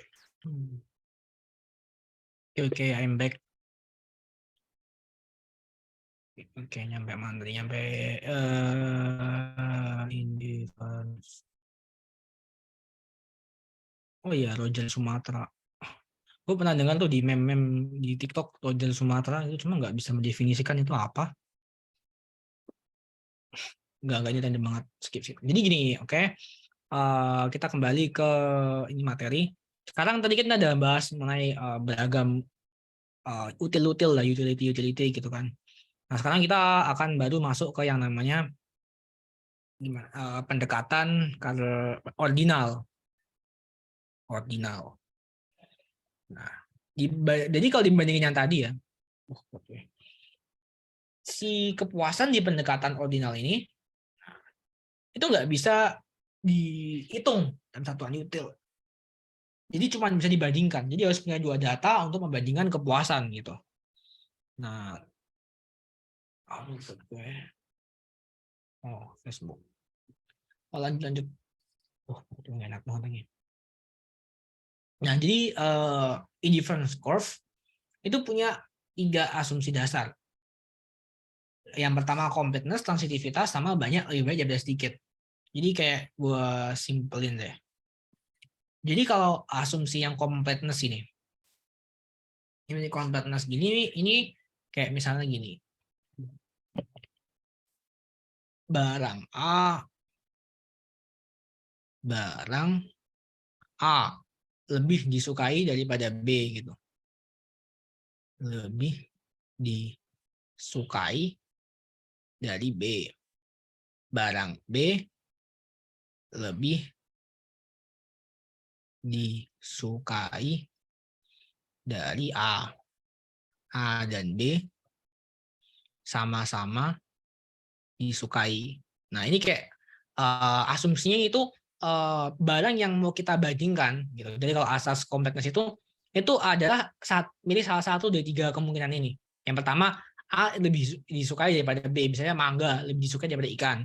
Oke, I'm back. Oke, nyampe mana tadi? Nyampe indifference. Oh iya, Roger Sumatra. Gue pernah dengar tuh di meme-meme di TikTok Roger Sumatra itu, cuma nggak bisa mendefinisikan itu apa. Nggak nyata banget, skip. Jadi gini, oke. Kita kembali ke ini materi. Sekarang tadi kita udah bahas mengenai beragam util-util lah, utility gitu kan. Nah, sekarang kita akan baru masuk ke yang namanya pendekatan ordinal. Nah, jadi kalau dibandingin yang tadi ya, si kepuasan di pendekatan ordinal ini itu nggak bisa dihitung dalam satuan util. Jadi cuma bisa dibandingkan. Jadi harus punya dua data untuk membandingkan kepuasan gitu. Nah, Facebook. Lanjut. Itu nggak enak banget lagi. Nah, jadi indifference curve itu punya 3 asumsi dasar. Yang pertama completeness, sensitivitas, sama banyak lebih baik daripada sedikit. Jadi kayak gue simpelin deh. Jadi kalau asumsi yang completeness ini completeness gini, ini kayak misalnya gini. Barang A lebih disukai daripada B gitu. Lebih disukai dari B. Barang B lebih disukai dari A. A dan B sama-sama disukai. Nah, ini kayak asumsinya itu barang yang mau kita bandingkan gitu. Jadi kalau asas completeness itu adalah milih salah satu dari 3 kemungkinan ini. Yang pertama, A lebih disukai daripada B, misalnya mangga lebih disukai daripada ikan.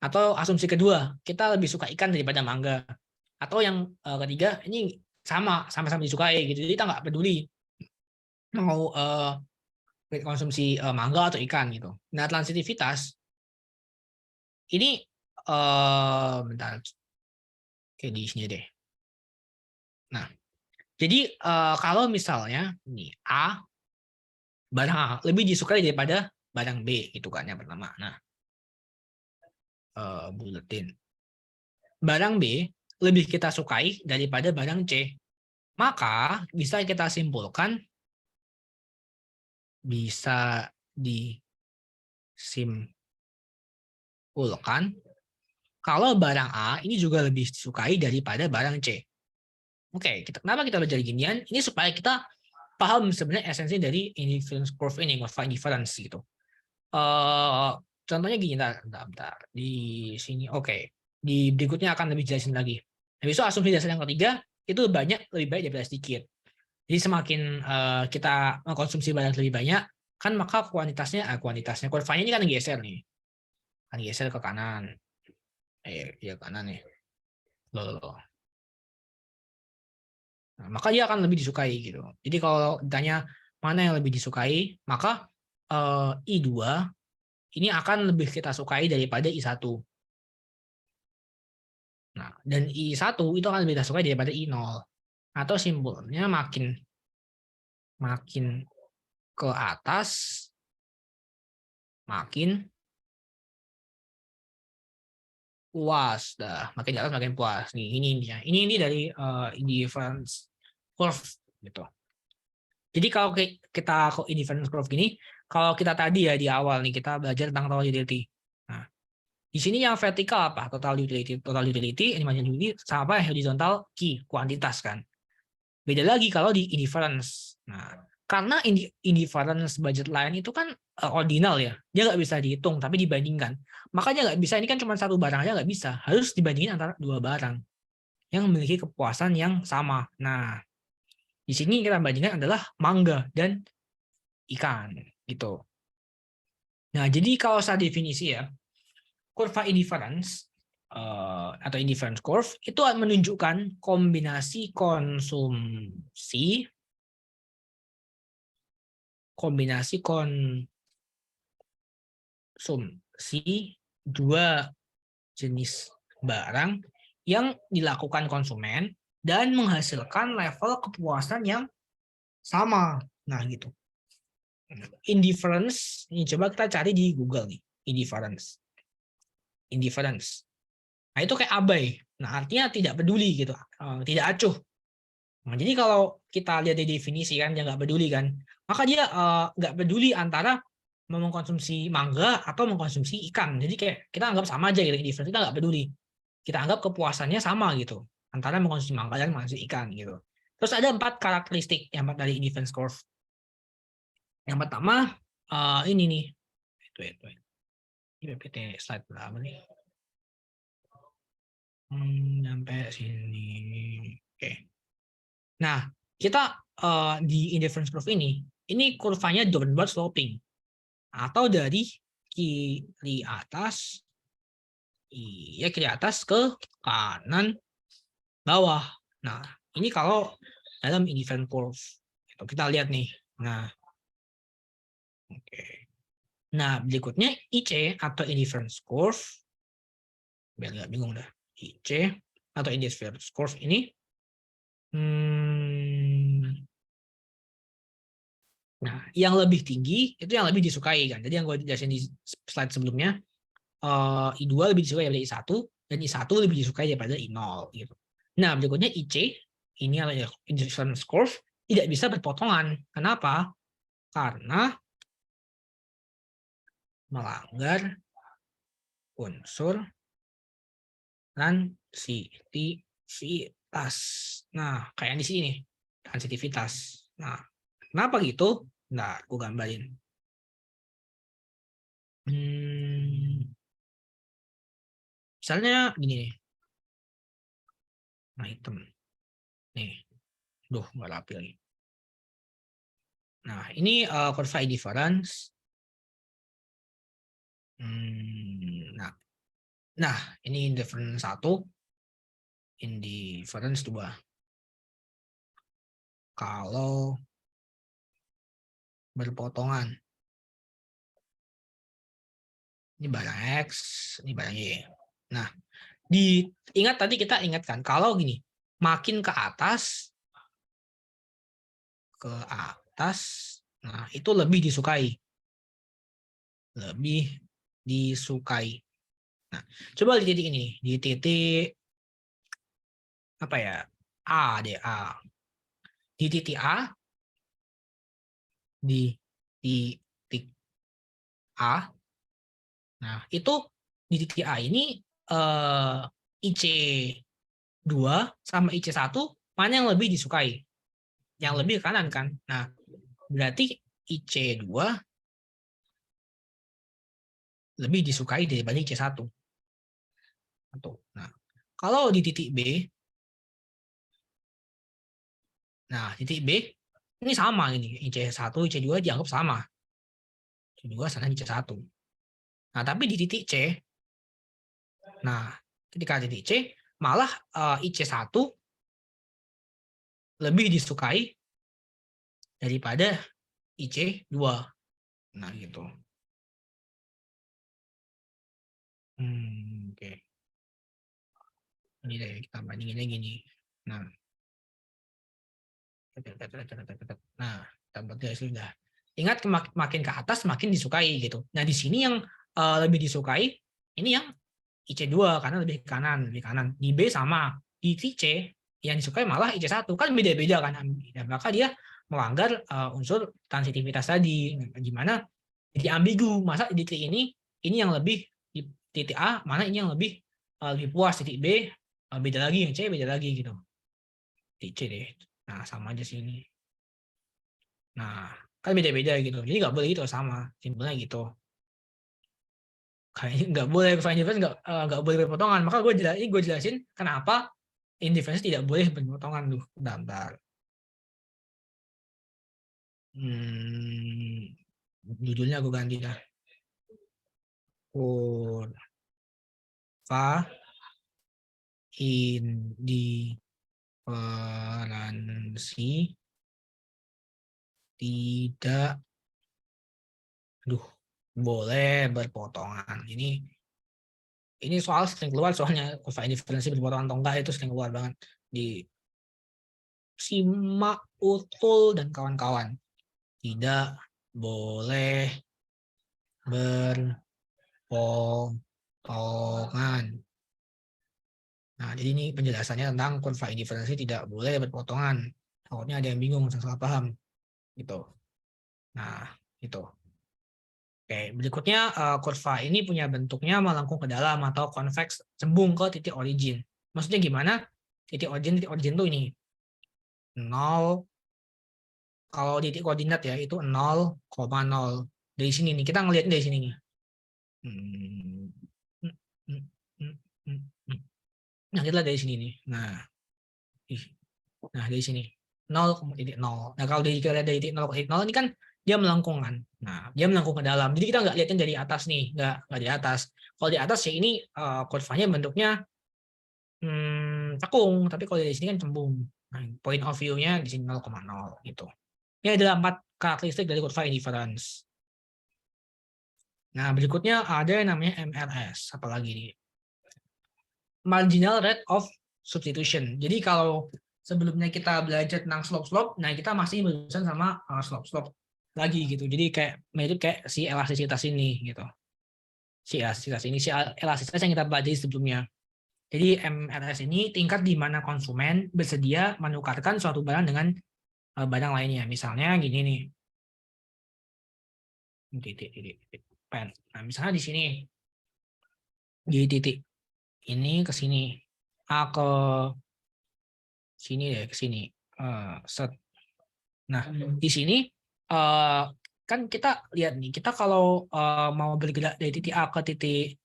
Atau asumsi kedua, kita lebih suka ikan daripada mangga. Atau yang ketiga, ini sama-sama disukai gitu. Jadi kita nggak peduli mau konsumsi mangga atau ikan gitu. Nah, sensitivitas ini bentar. Oke, di sini deh. Nah, jadi kalau misalnya ini barang A lebih disukai daripada barang B gitu kan yang pertama. Nah, buletin. Barang B lebih kita sukai daripada barang C. Maka bisa kita simpulkan, kalau barang A ini juga lebih disukai daripada barang C. Oke, kenapa kita belajar ginian? Ini supaya kita paham sebenarnya esensi dari indifference curve ini, curve indifference gitu. Contohnya gini, bentar. Di sini, oke. Di berikutnya akan lebih jelasin lagi. Habis itu asumsi dasar yang ketiga, itu lebih baik daripada sedikit. Jadi semakin kita mengkonsumsi barang lebih banyak, kan maka kuantitasnya, kurvanya ini kan geser nih. Kan geser ke kanan. Ya kanan nih. Loh. Nah, maka dia akan lebih disukai gitu. Jadi kalau ditanya mana yang lebih disukai, maka I2 ini akan lebih kita sukai daripada I1. Nah, dan I1 itu akan lebih kita sukai daripada I0. Atau simbolnya makin ke atas, makin puas. Makin di atas makin puas. Nih, ini dari indifference curve gitu. Jadi kalau kita indifference curve gini, kalau kita tadi ya di awal nih kita belajar tentang total utility. Nah, di sini yang vertikal apa? Total utility, animal utility, sama horizontal key, kuantitas kan. Beda lagi kalau di indifference. Nah, karena indifference budget line itu kan ordinal ya, dia nggak bisa dihitung, tapi dibandingkan. Makanya nggak bisa, ini kan cuma satu barang aja nggak bisa, harus dibandingin antara dua barang yang memiliki kepuasan yang sama. Nah, di sini kita bandingkan adalah mangga dan ikan gitu. Nah, jadi kalau saya definisi ya, kurva indifference atau indifference curve itu menunjukkan kombinasi konsumsi dua jenis barang yang dilakukan konsumen dan menghasilkan level kepuasan yang sama. Nah, gitu. Indifference, ini coba kita cari di Google nih, indifference. Nah, itu kayak abai. Nah, artinya tidak peduli gitu, tidak acuh. Nah, jadi kalau kita lihat di definisi kan, dia nggak peduli kan, maka dia nggak peduli antara mengkonsumsi mangga atau mengkonsumsi ikan. Jadi kayak kita anggap sama aja gitu, indifference, kita nggak peduli. Kita anggap kepuasannya sama gitu, antara mengkonsumsi mangga dan mengkonsumsi ikan gitu. Terus ada 4 karakteristik yang dari indifference curve. Yang pertama, ini nih. Wait. Ini PPT slide berapa nih? Sampai sini. Oke. Nah, kita di indifference curve ini kurvanya downward sloping. Atau dari kiri atas ke kanan bawah. Nah, ini kalau dalam indifference curve. Itu kita lihat nih. Nah, oke. Nah, berikutnya IC atau indifference curve. Biar nggak bingung dah. IC atau indifference curve ini. Nah, yang lebih tinggi itu yang lebih disukai kan. Jadi yang gue jelasin di slide sebelumnya, I2 lebih disukai daripada I1 dan I1 lebih disukai daripada I0 gitu. Nah, berikutnya IC ini adalah indifference curve tidak bisa berpotongan. Kenapa? Karena melanggar unsur transitivitas. Nah, kayak di sini nih, transitivitas. Nah, kenapa gitu? Nah, gue gambarin. Misalnya gini nih. Nah, hitam. Nih. Duh, nggak rapi lagi. Nah, ini kurva indifference. Nah, ini indifference 1, indifference 2. Kalau berpotongan. Ini barang X, ini barang Y. Nah, ingat tadi kita ingatkan kalau gini, makin ke atas, nah itu lebih disukai. Lebih disukai. Nah, coba di titik ini, di titik apa ya? A deh, A. Di titik A, di titik A. Nah, itu di titik A ini IC2 sama IC1 mana yang lebih disukai? Yang lebih kanan kan? Nah, berarti IC2 lebih disukai daripada IC1. Nah, kalau di titik B, nah titik B ini sama ini, IC1, IC2 dianggap sama. IC2 sana IC1. Nah, tapi di titik C, nah ketika titik C, malah IC1 lebih disukai daripada IC2. Nah, gitu. Oke. Ini deh, kita bandinginnya gini. Nah, kita sudah. Ingat makin ke atas makin disukai gitu. Nah, di sini yang lebih disukai ini yang IC2 karena lebih kanan. Di B sama. Di C yang disukai malah IC1 kan beda-beda kan. Dan maka dia melanggar unsur transitivitas tadi. Gimana? Jadi ambigu. Masa di titik ini yang lebih di titik A, mana ini yang lebih puas, titik B beda lagi, yang C beda lagi gitu. Titik C deh. Nah, sama aja sih ini. Nah, kan beda-beda gitu. Jadi nggak boleh gitu sama. Simpelnya gitu. Kayaknya nggak boleh indifference nggak boleh berpotongan. Maka gue jelasin kenapa indifference tidak boleh berpotongan tuh. Bentar. Judulnya gue ganti dah. Kurva indiferensi tidak boleh berpotongan. Ini soal sering keluar, soalnya kurva indiferensi berpotongan atau enggak itu sering keluar banget di simak utul dan kawan-kawan. Tidak boleh berpotongan. Nah, jadi ini penjelasannya tentang kurva indiferensi tidak boleh berpotongan. Takutnya ada yang bingung, salah paham. Gitu. Nah, itu. Oke, berikutnya kurva ini punya bentuknya melengkung ke dalam atau konveks cembung ke titik origin. Maksudnya gimana? Titik origin tuh ini. 0, kalau titik koordinat ya, itu 0,0. Dari sini nih, kita ngelihat dari sini nih. Nah, kita dari sini nih. Nah, dari sini. 0,0. Nah, kalau dari titik 0,0 ini kan dia melengkung kan. Nah, dia melengkung ke dalam. Jadi kita nggak lihatnya dari atas nih, nggak di atas. Kalau di atas ya ini kurvanya bentuknya cekung, tapi kalau dari sini kan cembung. Nah, point of view-nya di sini 0,0 gitu. Ini adalah 4 karakteristik dari kurva indifference. Nah, berikutnya ada yang namanya MRS, apalagi ini. Marginal rate of substitution. Jadi kalau sebelumnya kita belajar tentang slope-slope, nah kita masih berurusan sama slope-slope lagi gitu. Jadi kayak mirip kayak si elastisitas ini gitu. Si elastisitas yang kita pelajari sebelumnya. Jadi MRS ini tingkat di mana konsumen bersedia menukarkan suatu barang dengan barang lainnya. Misalnya gini nih. Titik pen. Nah, misalnya di sini. Di titik ini ke sini. A ke sini deh, ke sini. Set. Nah, di sini kan kita lihat nih, kita kalau mau bergerak dari titik A ke titik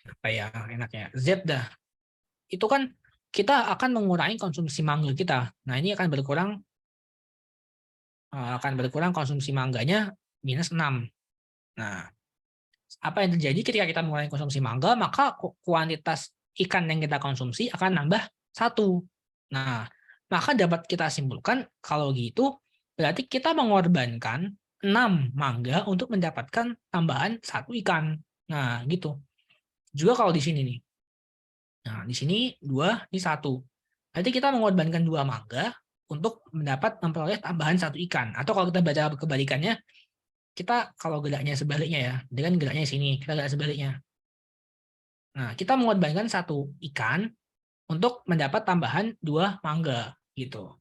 apa ya enaknya Z dah, itu kan kita akan mengurangi konsumsi mangga kita. Nah, ini akan berkurang konsumsi mangganya minus 6. Nah, apa yang terjadi ketika kita mengurangi konsumsi mangga, maka kuantitas ikan yang kita konsumsi akan nambah 1. Nah, maka dapat kita simpulkan kalau gitu berarti kita mengorbankan 6 mangga untuk mendapatkan tambahan 1 ikan. Nah, gitu. Juga kalau di sini nih. Nah, di sini 2, ini 1. Berarti kita mengorbankan 2 mangga untuk memperoleh tambahan 1 ikan. Atau kalau kita baca kebalikannya, kita kalau geraknya sebaliknya ya, dengan geraknya sini, kita gerak sebaliknya. Nah, kita mengorbankan 1 ikan untuk mendapat tambahan 2 mangga gitu.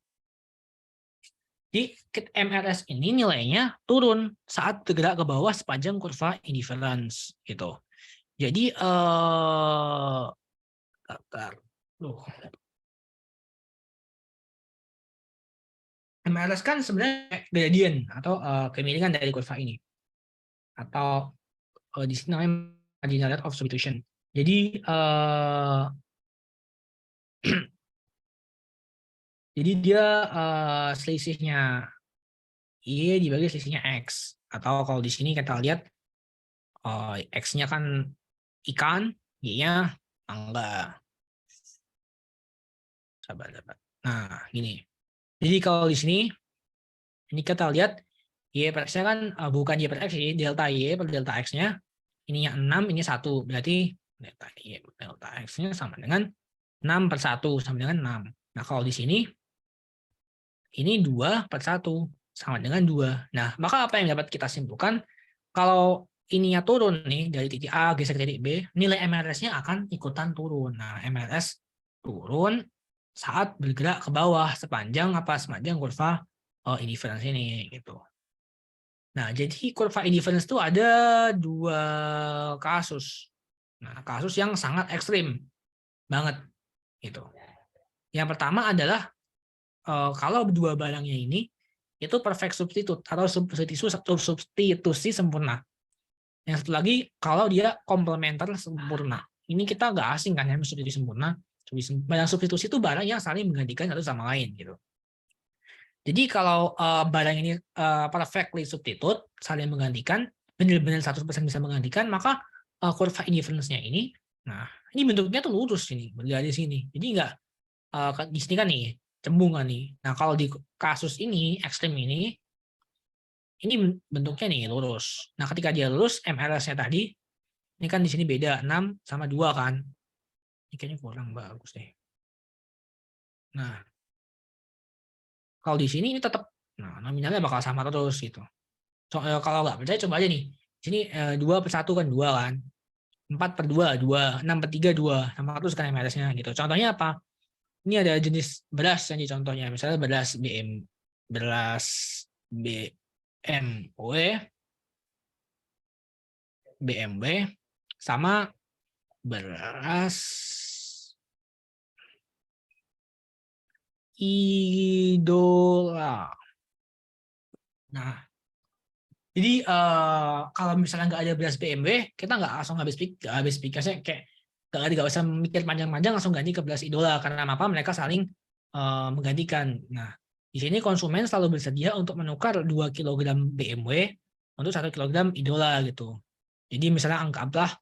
Di MRS ini nilainya turun saat bergerak ke bawah sepanjang kurva indifference gitu. Jadi MRS kan sebenarnya gradient atau kemiringan dari kurva ini. Atau di sini namanya marginal rate of substitution. Jadi jadi dia selisihnya Y dibagi selisihnya X. Atau kalau di sini kita lihat X-nya kan ikan, Y-nya mangga. Sabar. Nah, gini. Jadi kalau di sini, ini kita lihat Y per X-nya kan bukan Y per X, delta Y per delta X-nya. Ininya 6, ini 1. Berarti delta Y per delta X-nya sama dengan 6 per 1, sama dengan 6. Nah, kalau di sini, ini 2 per 1, sama dengan 2. Nah, maka apa yang dapat kita simpulkan? Kalau ininya turun nih, dari titik A geser ke titik B, nilai MRS-nya akan ikutan turun. Nah, MRS turun saat bergerak ke bawah sepanjang kurva indifference ini gitu. Nah, jadi kurva indifference itu ada 2 kasus. Nah, kasus yang sangat ekstrim banget gitu. Yang pertama adalah kalau 2 barangnya ini itu perfect substitute atau substitusi sempurna. Yang satu lagi kalau dia komplementer sempurna. Ini kita nggak asing kan ya substitusi sempurna. Barang substitusi itu barang yang saling menggantikan satu sama lain gitu. Jadi kalau barang ini perfectly substitute, saling menggantikan, benar-benar 100% bisa menggantikan, maka kurva indifference-nya ini, nah Ini bentuknya tuh lurus ini dari sini. Jadi nggak di sini kan nih cembung kan nih. Nah kalau di kasus ini ekstrim ini bentuknya nih lurus. Nah ketika dia lurus MLS-nya tadi ini kan di sini beda 6 sama 2 kan. Ini kayaknya kurang bagus deh. Nah kalau di sini ini tetap nominalnya bakal sama terus gitu. So, kalau nggak percaya coba aja nih. Sini 2 per 1 kan 2 kan. 4 per 2, 2. 6 per 3, 2. Sama terus kan MLS-nya gitu. Contohnya apa? Ini ada jenis beras yang contohnya. Misalnya beras BMW sama beras idola. Nah, jadi kalau misalnya nggak ada beras BMW, kita nggak langsung habis pikir, saya kayak nggak usah mikir panjang-panjang langsung ganti ke beras idola karena apa? Mereka saling menggantikan. Nah, di sini konsumen selalu bersedia untuk menukar 2 kilogram BMW untuk 1 kilogram idola gitu. Jadi misalnya anggaplah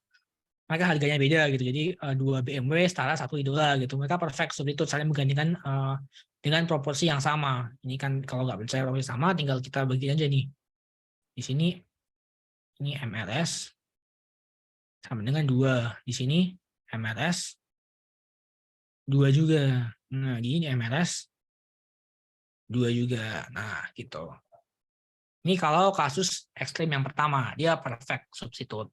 mereka harganya beda gitu. Jadi 2 BMW setara 1 idola gitu. Mereka perfect substitute saling menggantikan dengan proporsi yang sama. Ini kan kalau nggak percaya proporsi sama, tinggal kita bagi aja nih. Di sini ini MLS sama dengan 2. Di sini MLS 2 juga. Nah, di ini MLS 2 juga. Nah, gitu. Ini kalau kasus ekstrim yang pertama, dia perfect substitute.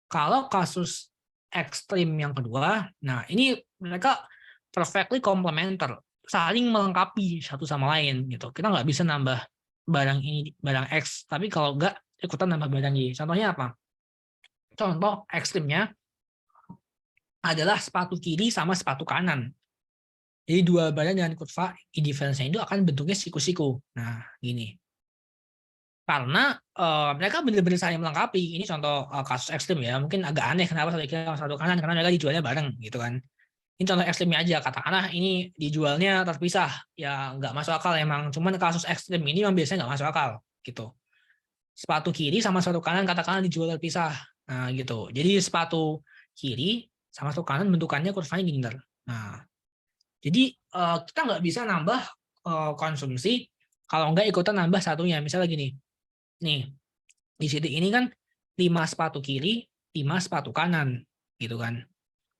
Kalau kasus ekstrim yang kedua, nah ini mereka perfectly complementer, saling melengkapi satu sama lain gitu. Kita nggak bisa nambah barang ini barang X, tapi kalau nggak ikutan nambah barang Y. Contohnya apa? Contoh ekstrimnya adalah sepatu kiri sama sepatu kanan. Jadi dua barang dengan kurva indifference-nya itu akan bentuknya siku-siku. Nah, gini. Karena mereka benar-benar saling melengkapi. Ini contoh kasus ekstrim ya. Mungkin agak aneh kenapa satu kiri sama satu kanan, karena mereka dijualnya bareng gitu kan. Ini contoh ekstrimnya aja. Katakanlah ini dijualnya terpisah. Ya nggak masuk akal emang. Cuman kasus ekstrim ini memang biasanya nggak masuk akal gitu. Sepatu kiri sama sepatu kanan katakanlah dijual terpisah. Nah gitu. Jadi sepatu kiri sama sepatu kanan bentukannya kurvanya gini. Nah, jadi kita nggak bisa nambah konsumsi kalau nggak ikutan nambah satunya. Misalnya gini, nih di titik ini kan 5 sepatu kiri, 5 sepatu kanan, gitu kan.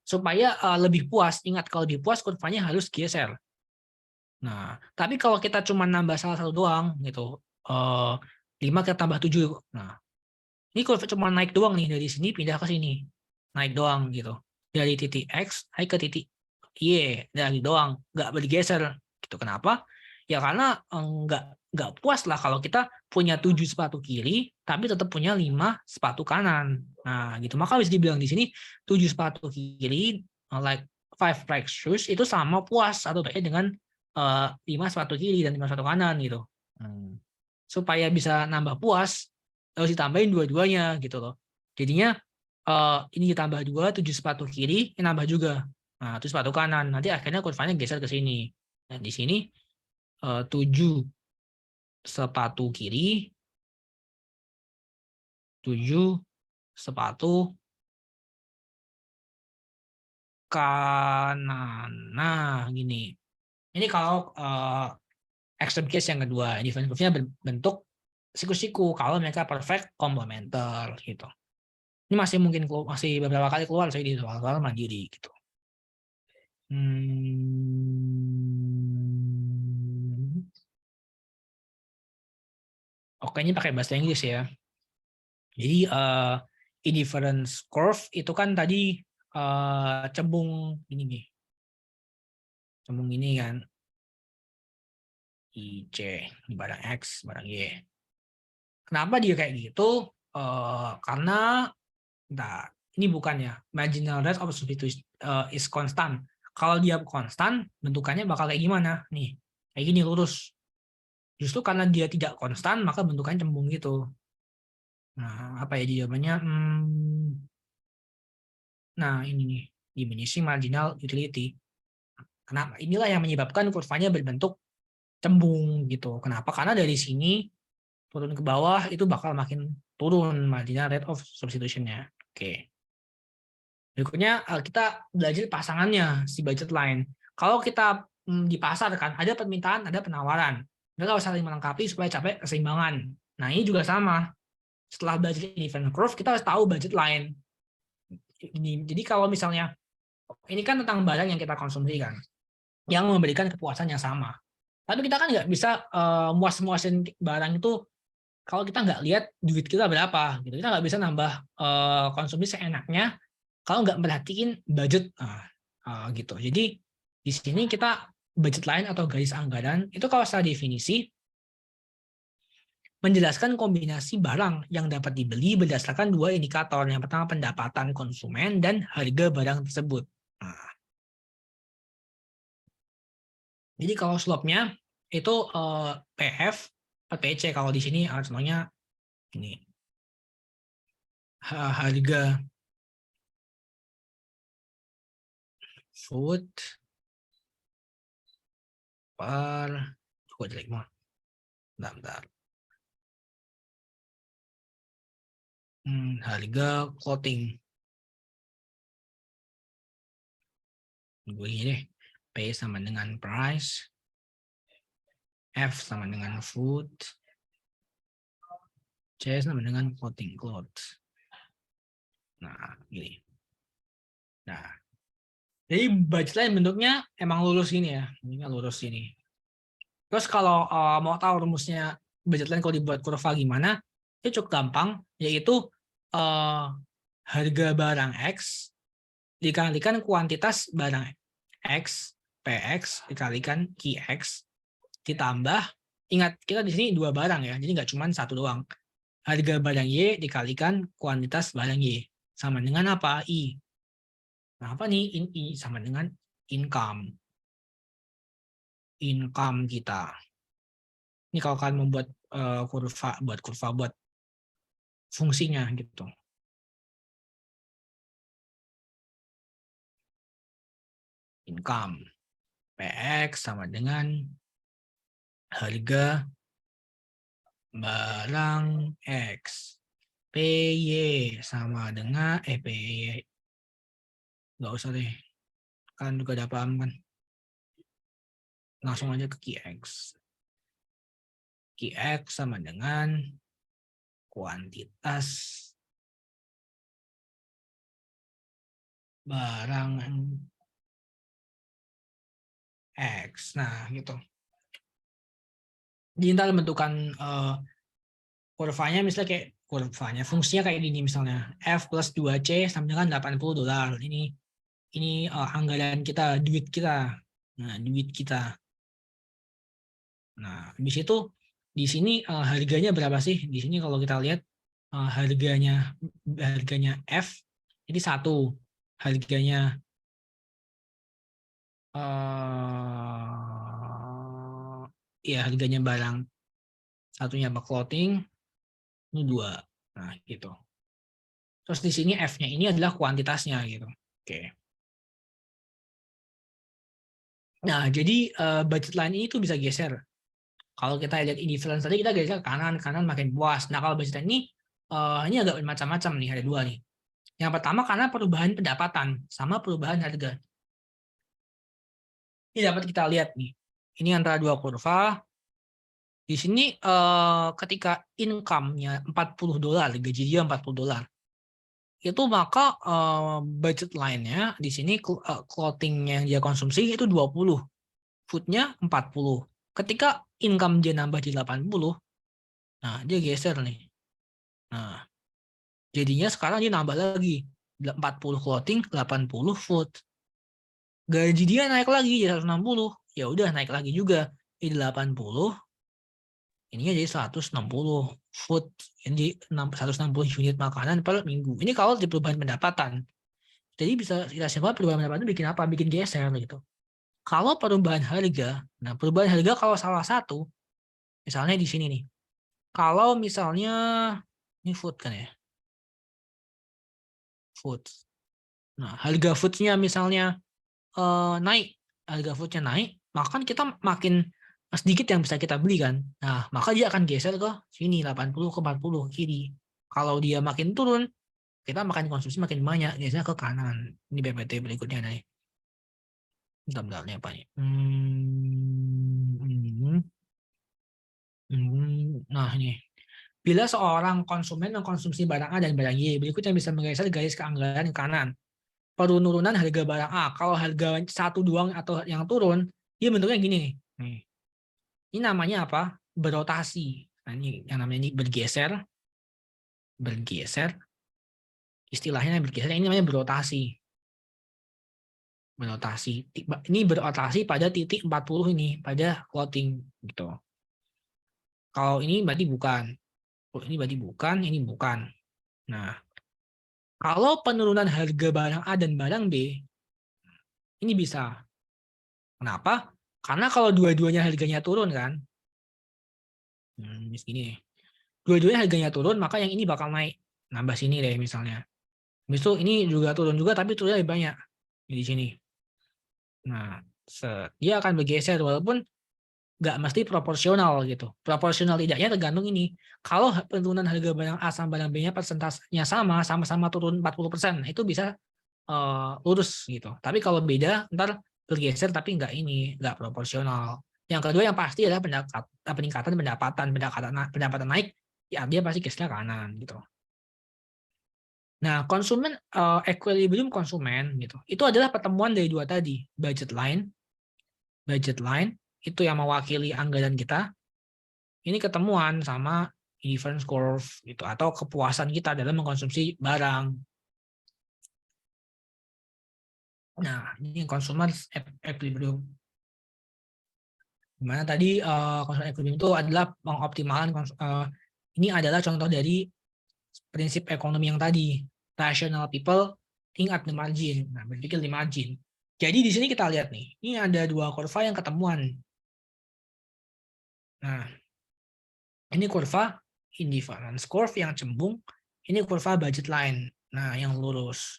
Supaya lebih puas, ingat kalau lebih puas kurvanya harus geser. Nah, tapi kalau kita cuma nambah salah satu doang, gitu, 5 kita tambah 7. Nah, ini kurva cuma naik doang nih dari sini pindah ke sini, naik doang gitu. Dari titik X naik ke titik Y, dari doang, nggak bergeser. Gitu. Kenapa? Ya karena nggak puas lah kalau kita punya 7 sepatu kiri, tapi tetap punya 5 sepatu kanan. Nah, gitu. Maka bisa dibilang di sini 7 sepatu kiri, like 5 right shoes, itu sama puas atau baiknya dengan 5 sepatu kiri dan 5 sepatu kanan gitu. Supaya bisa nambah puas, harus ditambahin dua-duanya gitu loh. Jadinya ini ditambah 2, 7 sepatu kiri, ini nambah juga. Nah, itu sepatu kanan. Nanti akhirnya kurvanya geser ke sini. Dan di sini 7 sepatu kiri, 7 sepatu kanan. Nah, gini. Ini kalau extreme case yang kedua, difference curve-nya berbentuk siku-siku kalau mereka perfect complementer gitu. Ini masih mungkin masih beberapa kali keluar saya di soal-soal mandiri gitu. Oke, ini pakai bahasa Inggris ya. Jadi indifference curve itu kan tadi cembung ini nih. Cembung ini kan. IC, barang X, barang Y. Kenapa dia kayak gitu? Karena nah, ini bukannya marginal rate of substitution is constant. Kalau dia konstan, bentukannya bakal kayak gimana? Nih, kayak gini lurus. Justru karena dia tidak konstan, maka bentukannya cembung gitu. Nah, apa ya jawabannya? Nah, ini nih, diminishing marginal utility. Kenapa? Inilah yang menyebabkan kurvanya berbentuk cembung gitu. Kenapa? Karena dari sini turun ke bawah itu bakal makin turun marginal rate of substitution-nya. Oke. Berikutnya kita belajar pasangannya si budget line. Kalau kita di pasar kan ada permintaan, ada penawaran. Mereka harus saling melengkapi supaya capai keseimbangan. Nah, ini juga sama. Setelah belajar event curve, kita harus tahu budget line. Jadi kalau misalnya ini kan tentang barang yang kita konsumsi kan, yang memberikan kepuasan yang sama. Tapi kita kan nggak bisa muas-muasin barang itu kalau kita nggak lihat duit kita berapa. Gitu. Kita nggak bisa nambah konsumsi seenaknya kalau nggak merhatiin budget. Gitu. Jadi di sini kita budget line atau garis anggaran itu kalau secara definisi menjelaskan kombinasi barang yang dapat dibeli berdasarkan dua indikator. Yang pertama pendapatan konsumen dan harga barang tersebut. Jadi kalau slope-nya itu PF per PC. Kalau di sini contohnya ini harga food per bentar. Harga clothing. Gue ini deh. P sama dengan price. F sama dengan food. C sama dengan clothing clothes. Nah, gini. Nah, jadi budget line bentuknya emang lurus gini ya. Ini lurus ini. Terus kalau mau tahu rumusnya budget line kalau dibuat kurva gimana, itu cukup gampang, yaitu harga barang X dikalikan kuantitas barang X, PX dikalikan QX, ditambah, ingat kita di sini dua barang ya, jadi nggak cuma satu doang. Harga barang Y dikalikan kuantitas barang Y. Sama dengan apa? I. Nah, apa nih? I sama dengan income. Income kita. Ini kalau kalian membuat kurva buat fungsinya gitu. Income. PX sama dengan harga barang X. PY sama dengan PY. Nggak usah deh. Kalian juga udah paham kan. Langsung aja ke QX. QX sama dengan kuantitas barang X. Nah, gitu. Jadi ntar bentukan kurvanya misalnya kayak kurvanya fungsinya kayak gini misalnya F plus 2C sama dengan $80. Ini anggaran kita, duit kita. Nah, duit kita. Nah, habis itu di sini harganya berapa sih? Di sini kalau kita lihat harganya F ini 1. Harganya ya harganya barang satunya apa clothing ini 2. Nah, gitu. Terus di sini F-nya ini adalah kuantitasnya gitu. Oke. Nah, jadi budget line ini tuh bisa geser. Kalau kita lihat indifference tadi kita geser ke kanan makin puas. Nah, kalau budget line ini agak macam-macam nih, ada 2 nih. Yang pertama karena perubahan pendapatan sama perubahan harga. Ini dapat kita lihat nih. Ini antara 2 kurva. Di sini ketika income-nya $40, gaji dia $40. Itu maka budget line-nya di sini clothing yang dia konsumsi itu 20. Food-nya 40. Ketika income dia nambah di 80, nah dia geser nih. Nah, jadinya sekarang dia nambah lagi 40 clothing, 80 food. Gaji dia naik lagi jadi 160. Ya udah naik lagi juga jadi 80. Ininya jadi 160 food. Ini 160 unit makanan per minggu. Ini kalau di perubahan pendapatan. Jadi bisa kita simpulkan perubahan pendapatan bikin apa? Bikin geser gitu. Kalau perubahan harga, nah perubahan harga kalau salah satu, misalnya di sini nih. Kalau misalnya ini food kan ya. Food. Nah, harga foodnya misalnya naik, harga foodnya naik, maka kan kita makin sedikit yang bisa kita beli kan. Nah, maka dia akan geser ke sini 80 ke 40 kiri. Kalau dia makin turun, kita makin konsumsi makin banyak, biasanya ke kanan. Ini PPT berikutnya nih. Bentar, ini apa nih? Nah ini. Bila seorang konsumen mengkonsumsi barang A dan barang Y, berikutnya bisa menggeser garis keanggaran ke kanan. Penurunan harga barang A. Kalau harga satu doang atau yang turun, dia bentuknya gini nih. Nih. Ini namanya apa? Berotasi. Nah, ini yang namanya ini bergeser. Bergeser. Istilahnya bergeser. Ini namanya berotasi. Berotasi. Ini berotasi pada titik 40 ini. Pada floating. Gitu. Kalau ini berarti bukan. Ini berarti bukan. Ini bukan. Nah. Kalau penurunan harga barang A dan barang B, ini bisa. Kenapa? Karena kalau dua-duanya harganya turun kan. Segini. Dua-duanya harganya turun, maka yang ini bakal naik. Nambah sini deh misalnya. Habis itu ini juga turun juga, tapi turunnya lebih banyak. Di sini. Nah, dia akan bergeser walaupun nggak mesti proporsional gitu. Proporsional tidaknya tergantung ini. Kalau penurunan harga barang A sama barang B-nya persentasenya sama-sama turun 40%, itu bisa lurus gitu. Tapi kalau beda, ntar bergeser tapi nggak proporsional. Yang kedua yang pasti adalah peningkatan pendapatan naik, ya dia pasti gesernya kanan gitu. Nah, equilibrium konsumen gitu. Itu adalah pertemuan dari dua tadi, budget line itu yang mewakili anggaran kita. Ini ketemuan sama indifference curve gitu atau kepuasan kita dalam mengkonsumsi barang. Nah, ini consumer equilibrium. Dimana tadi consumer equilibrium itu adalah mengoptimalkan ini adalah contoh dari prinsip ekonomi yang tadi. Rational people think at the margin. Nah, berpikir di margin. Jadi di sini kita lihat nih, ini ada dua kurva yang ketemuan. Nah, ini kurva indifference curve yang cembung, ini kurva budget line. Nah, yang lurus.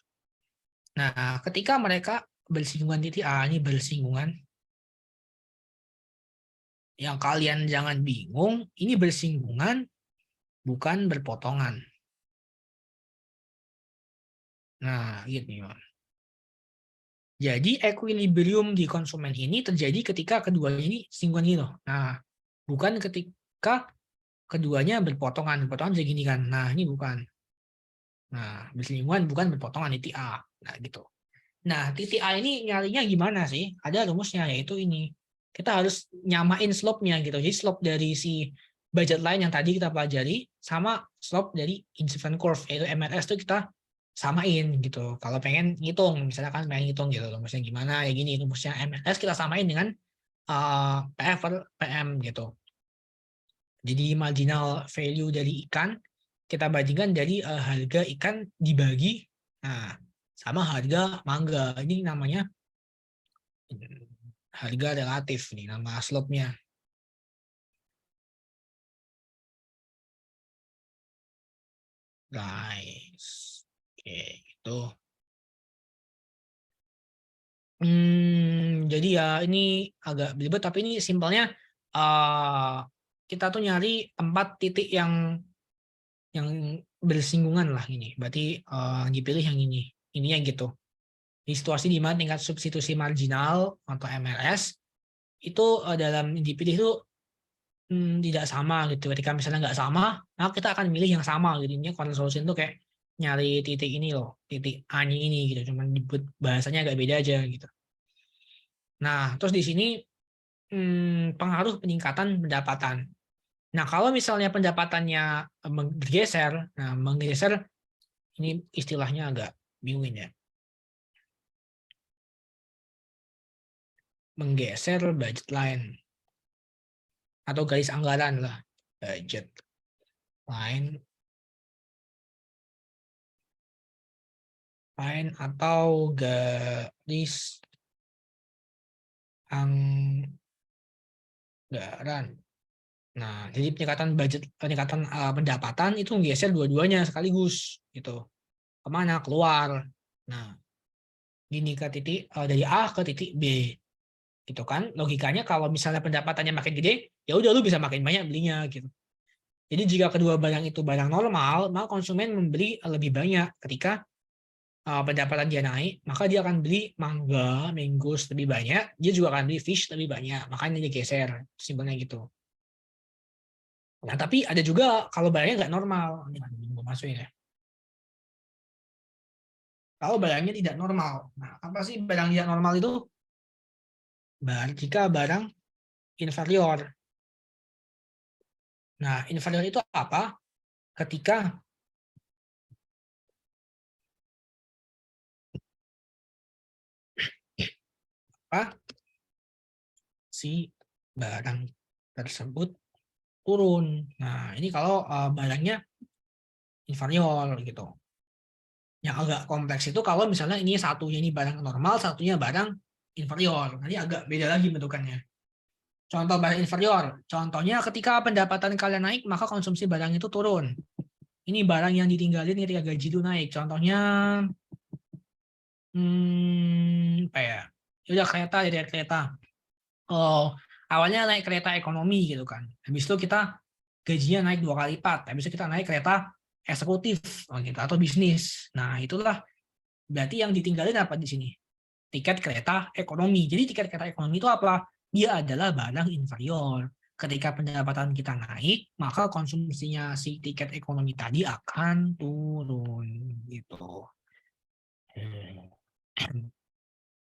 Nah, ketika mereka bersinggungan titik A, ini bersinggungan. Yang kalian jangan bingung, ini bersinggungan bukan berpotongan. Nah, gitu. Jadi equilibrium di konsumen ini terjadi ketika keduanya ini singgungan gitu. Nah, bukan ketika keduanya berpotongan. Berpotongan jadi gini kan. Nah, ini bukan. Nah, bersinggungan bukan berpotongan titik A. Nah, gitu. Nah, titik A ini nyarinya gimana sih? Ada rumusnya, yaitu ini. Kita harus nyamain slope-nya gitu. Jadi slope dari si budget line yang tadi kita pelajari sama slope dari indifference curve, yaitu MRS itu kita samain gitu. Kalau pengen ngitung, misalnya kan pengen ngitung gitu, rumusnya gimana, ya gini, rumusnya MRS kita samain dengan PF per PM gitu. Jadi marginal value dari ikan kita bandingkan dari harga ikan dibagi sama harga mangga. Ini namanya harga relatif nih, nama slope-nya. Guys. Oke, gitu. Jadi ya ini agak belibet, tapi ini simpelnya kita tuh nyari tempat titik yang bersinggungan lah ini. Berarti dipilih yang ini. Ininya gitu. Di situasi di mana tingkat substitusi marginal atau MLS itu dalam dipilih itu tidak sama gitu. Ketika misalnya nggak sama, maka kita akan milih yang sama gitu. Ini corner solution tuh kayak nyari titik ini loh, titik A-nya ini gitu. Cuman bahasanya agak beda aja gitu. Nah, terus di sini pengaruh peningkatan pendapatan. Nah, kalau misalnya pendapatannya bergeser, nah menggeser ini istilahnya agak bingung ya. Menggeser budget line atau garis anggaran lah, budget line atau garis anggaran. Nah, jadi peningkatan pendapatan itu menggeser dua-duanya sekaligus gitu. Kemana? Keluar. Nah, gini ke titik dari A ke titik B. Gitu kan? Logikanya kalau misalnya pendapatannya makin gede, ya udah lu bisa makin banyak belinya gitu. Jadi jika kedua barang itu barang normal, maka konsumen membeli lebih banyak. Ketika pendapatan dia naik, maka dia akan beli mangga, mangoes lebih banyak. Dia juga akan beli fish lebih banyak. Makanya dia geser, simpelnya gitu. Nah, tapi ada juga kalau barangnya nggak normal. Ini gue masukin ya. Kalau barangnya tidak normal. Nah, apa sih barang tidak normal itu? Jika barang inferior. Nah, inferior itu apa? Ketika apa si barang tersebut turun. Nah, ini kalau barangnya inferior gitu. Yang agak kompleks itu kalau misalnya ini satunya ini barang normal, satunya barang inferior. Nanti agak beda lagi bentukannya. Contoh barang inferior. Contohnya ketika pendapatan kalian naik, maka konsumsi barang itu turun. Ini barang yang ditinggalin ketika gaji itu naik. Contohnya apa ya? Udah kereta, dari kereta. Oh, awalnya naik kereta ekonomi gitu kan. Habis itu kita gajinya naik 2 kali lipat. Habis itu kita naik kereta eksekutif gitu, atau bisnis. Nah, itulah berarti yang ditinggalin apa di sini? Tiket kereta ekonomi. Jadi tiket kereta ekonomi itu apa? Dia adalah barang inferior. Ketika pendapatan kita naik, maka konsumsinya si tiket ekonomi tadi akan turun gitu.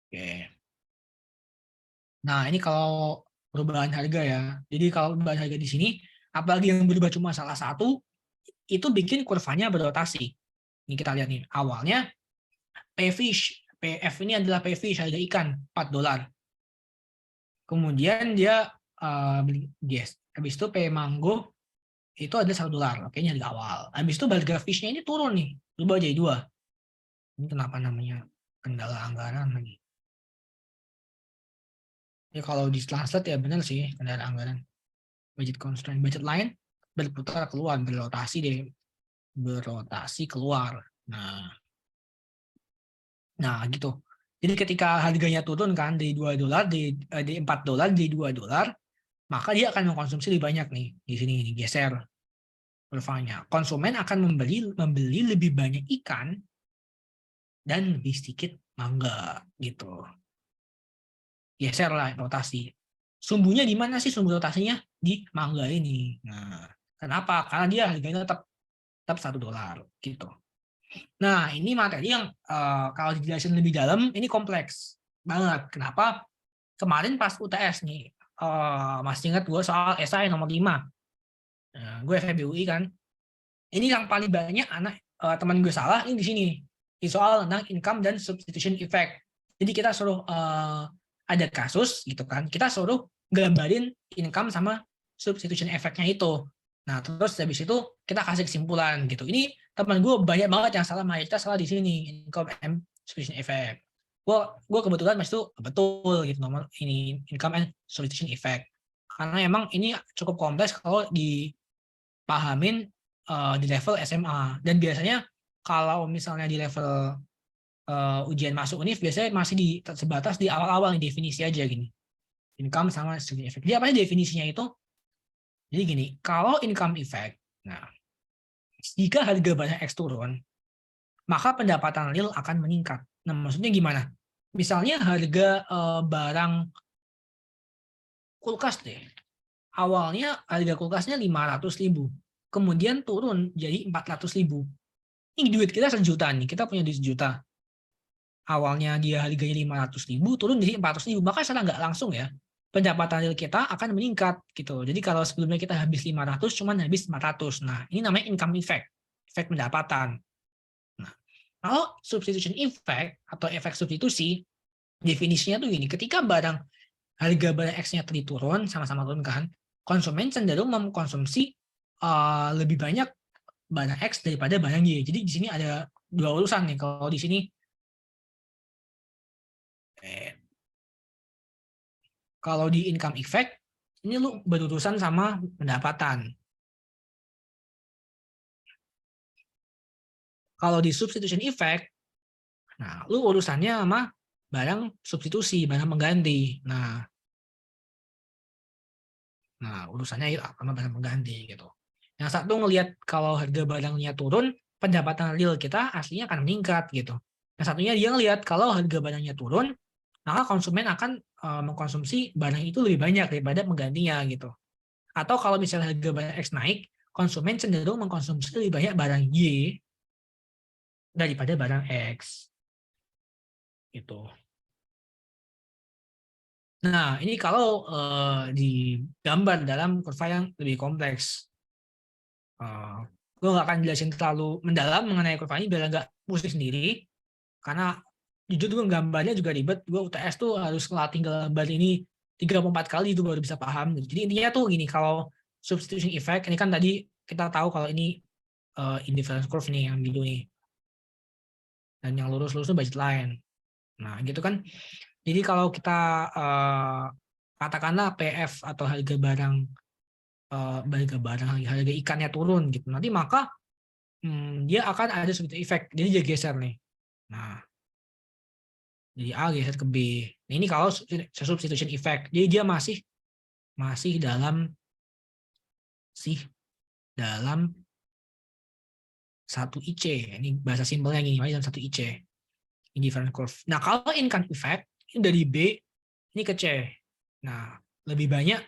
Oke. Nah, ini kalau perubahan harga ya. Jadi kalau perubahan harga di sini, apalagi yang berubah cuma salah satu, itu bikin kurvanya berotasi. Ini kita lihat nih. Awalnya P-fish, PF ini adalah P-fish, harga ikan $4. Kemudian dia beli yes. Habis itu P mango itu ada $1. Oke, ini harga awal. Habis itu harga fishnya ini turun nih, berubah jadi 2. Ini kenapa namanya kendala anggaran lagi? Ya kalau di translate ya benar sih, kendala anggaran. Budget constraint, budget lain berputar keluar, berotasi deh, berotasi keluar. Nah gitu. Jadi ketika harganya turun kan dari $2 di $4 di $2, maka dia akan mengkonsumsi lebih banyak nih di sini nih, geser kurvanya. Konsumen akan membeli lebih banyak ikan dan lebih sedikit mangga gitu. Geser lah rotasi. Sumbunya di mana sih sumbu rotasinya? Di mangga ini. Nah, kenapa? Karena dia harganya tetap tetap $1 gitu. Nah, ini materi yang kalau dijelasin lebih dalam ini kompleks banget. Kenapa? Kemarin pas UTS nih, masih ingat gue soal esai nomor 5. Nah, gue FEB UI kan. Ini yang paling banyak anak teman gue salah ini di sini. Di soal tentang income dan substitution effect. Jadi kita suruh ada kasus gitu kan. Kita suruh gambarin income sama substitution effect-nya itu. Nah, terus habis itu kita kasih kesimpulan gitu. Ini teman gue banyak banget yang salah, mayoritas salah di sini, income and substitution effect. Gue kebetulan mas itu betul gitu nomor ini income and substitution effect. Karena emang ini cukup kompleks kalau dipahamin di level SMA, dan biasanya kalau misalnya di level ujian masuk univ biasanya masih sebatas di awal-awal nih definisi aja gini, income sama student effect. Jadi apa sih definisinya itu? Jadi gini, kalau income effect, nah jika harga barang X turun, maka pendapatan real akan meningkat. Nah maksudnya gimana? Misalnya harga barang kulkas deh, awalnya harga kulkasnya 500.000, kemudian turun jadi 400.000. Ini duit kita 1 juta nih, kita punya duit 1 juta. Awalnya dia harganya 500.000, turun jadi 400.000. Maka secara nggak langsung ya, pendapatan real kita akan meningkat gitu. Jadi kalau sebelumnya kita habis 500, cuman habis 400. Nah, ini namanya income effect, efek pendapatan. Nah, kalau substitution effect atau efek substitusi, definisinya tuh gini, ketika harga barang X-nya tadi turun, sama-sama turun kan, konsumen cenderung mengkonsumsi lebih banyak barang X daripada barang Y. Jadi di sini ada 2 urusan nih. Kalau di sini kalau di income effect ini lu berurusan sama pendapatan. Kalau di substitution effect, nah lu urusannya sama barang substitusi, barang pengganti. Nah urusannya sama barang pengganti gitu. Yang satu ngelihat kalau harga barangnya turun, pendapatan real kita aslinya akan meningkat gitu. Yang satunya dia ngelihat kalau harga barangnya turun, maka konsumen akan mengkonsumsi barang itu lebih banyak daripada penggantinya gitu. Atau kalau misalnya harga barang X naik, konsumen cenderung mengkonsumsi lebih banyak barang Y daripada barang X. Gitu. Nah, ini kalau digambar dalam kurva yang lebih kompleks. Gue nggak akan jelasin terlalu mendalam mengenai kurva ini biar nggak pusing sendiri. Karena jujur gue gambarnya juga ribet. Gue UTS tuh harus ngelatih gambar ini 3-4 kali itu baru bisa paham. Jadi intinya tuh gini, kalau substitution effect, ini kan tadi kita tahu kalau ini indifference curve nih yang biru nih. Dan yang lurus-lurus itu budget line. Nah gitu kan. Jadi kalau kita katakanlah PF atau harga ikannya turun gitu, nanti maka dia akan ada substitution effect, jadi dia geser nih. Nah, jadi A geser ke B. Nah, ini kalau substitution effect, jadi dia masih dalam satu IC. Ini bahasa simpelnya gini, masih dalam satu IC. Indifference curve. Nah, kalau income effect ini dari B ini ke C. Nah, lebih banyak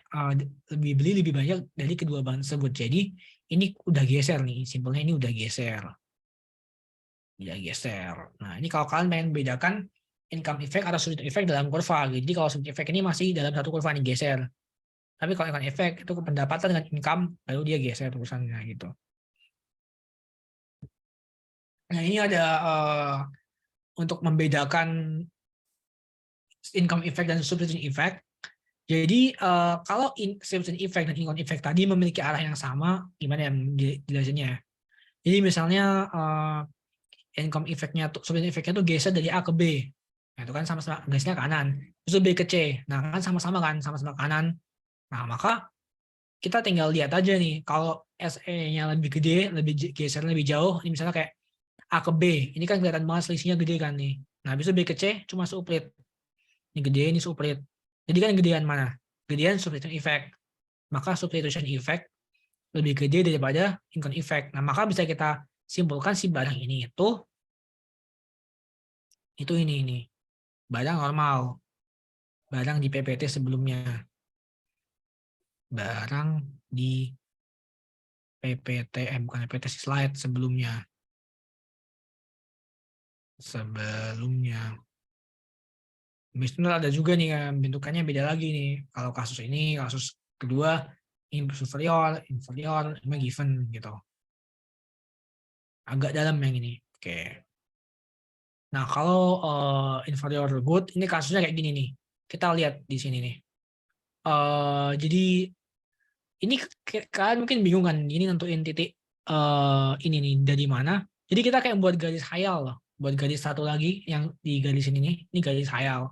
dari kedua bahan tersebut. Jadi ini udah geser nih, simpelnya ini udah geser. Nah, ini kalau kalian pengen bedakan income effect atau substitution effect dalam kurva. Jadi kalau substitution effect ini masih dalam satu kurva nih geser. Tapi kalau income effect itu pendapatan dengan income lalu dia geser terusannya gitu. Nah, ini ada untuk membedakan income effect dan substitution effect. Jadi kalau substitution effect dan income effect tadi memiliki arah yang sama, gimana ya jelasinnya? Jadi misalnya income effect-nya tuh, substitution effect-nya tuh geser dari A ke B. Nah, itu kan sama-sama garisnya kanan. Terus B ke C. Nah, kan sama-sama kanan. Nah, maka kita tinggal lihat aja nih, kalau SE-nya lebih gede, lebih geser lebih jauh, ini misalnya kayak A ke B, ini kan kelihatan banget selisihnya gede kan nih. Nah, habis itu B ke C cuma seuplit. Ini gede, ini seuplit. Jadi kan gedean mana? Gedean substitution effect. Maka substitution effect lebih gede daripada income effect. Nah, maka bisa kita simpulkan si barang ini itu ini. Barang normal. Barang di PPT sebelumnya. Barang di PPT, bukan PPT slide sebelumnya. Misalnya ada juga nih bentukannya beda lagi nih. Kalau kasus ini, kasus kedua, inferior, ini given gitu. Agak dalam yang ini. Oke. Nah, kalau inferior good, ini kasusnya kayak gini nih. Kita lihat di sini nih. Jadi ini kalian mungkin bingung kan, ini nentuin titik ini nih dari mana. Jadi kita kayak buat garis khayal loh. Buat garis satu lagi yang di garis ini garis khayal.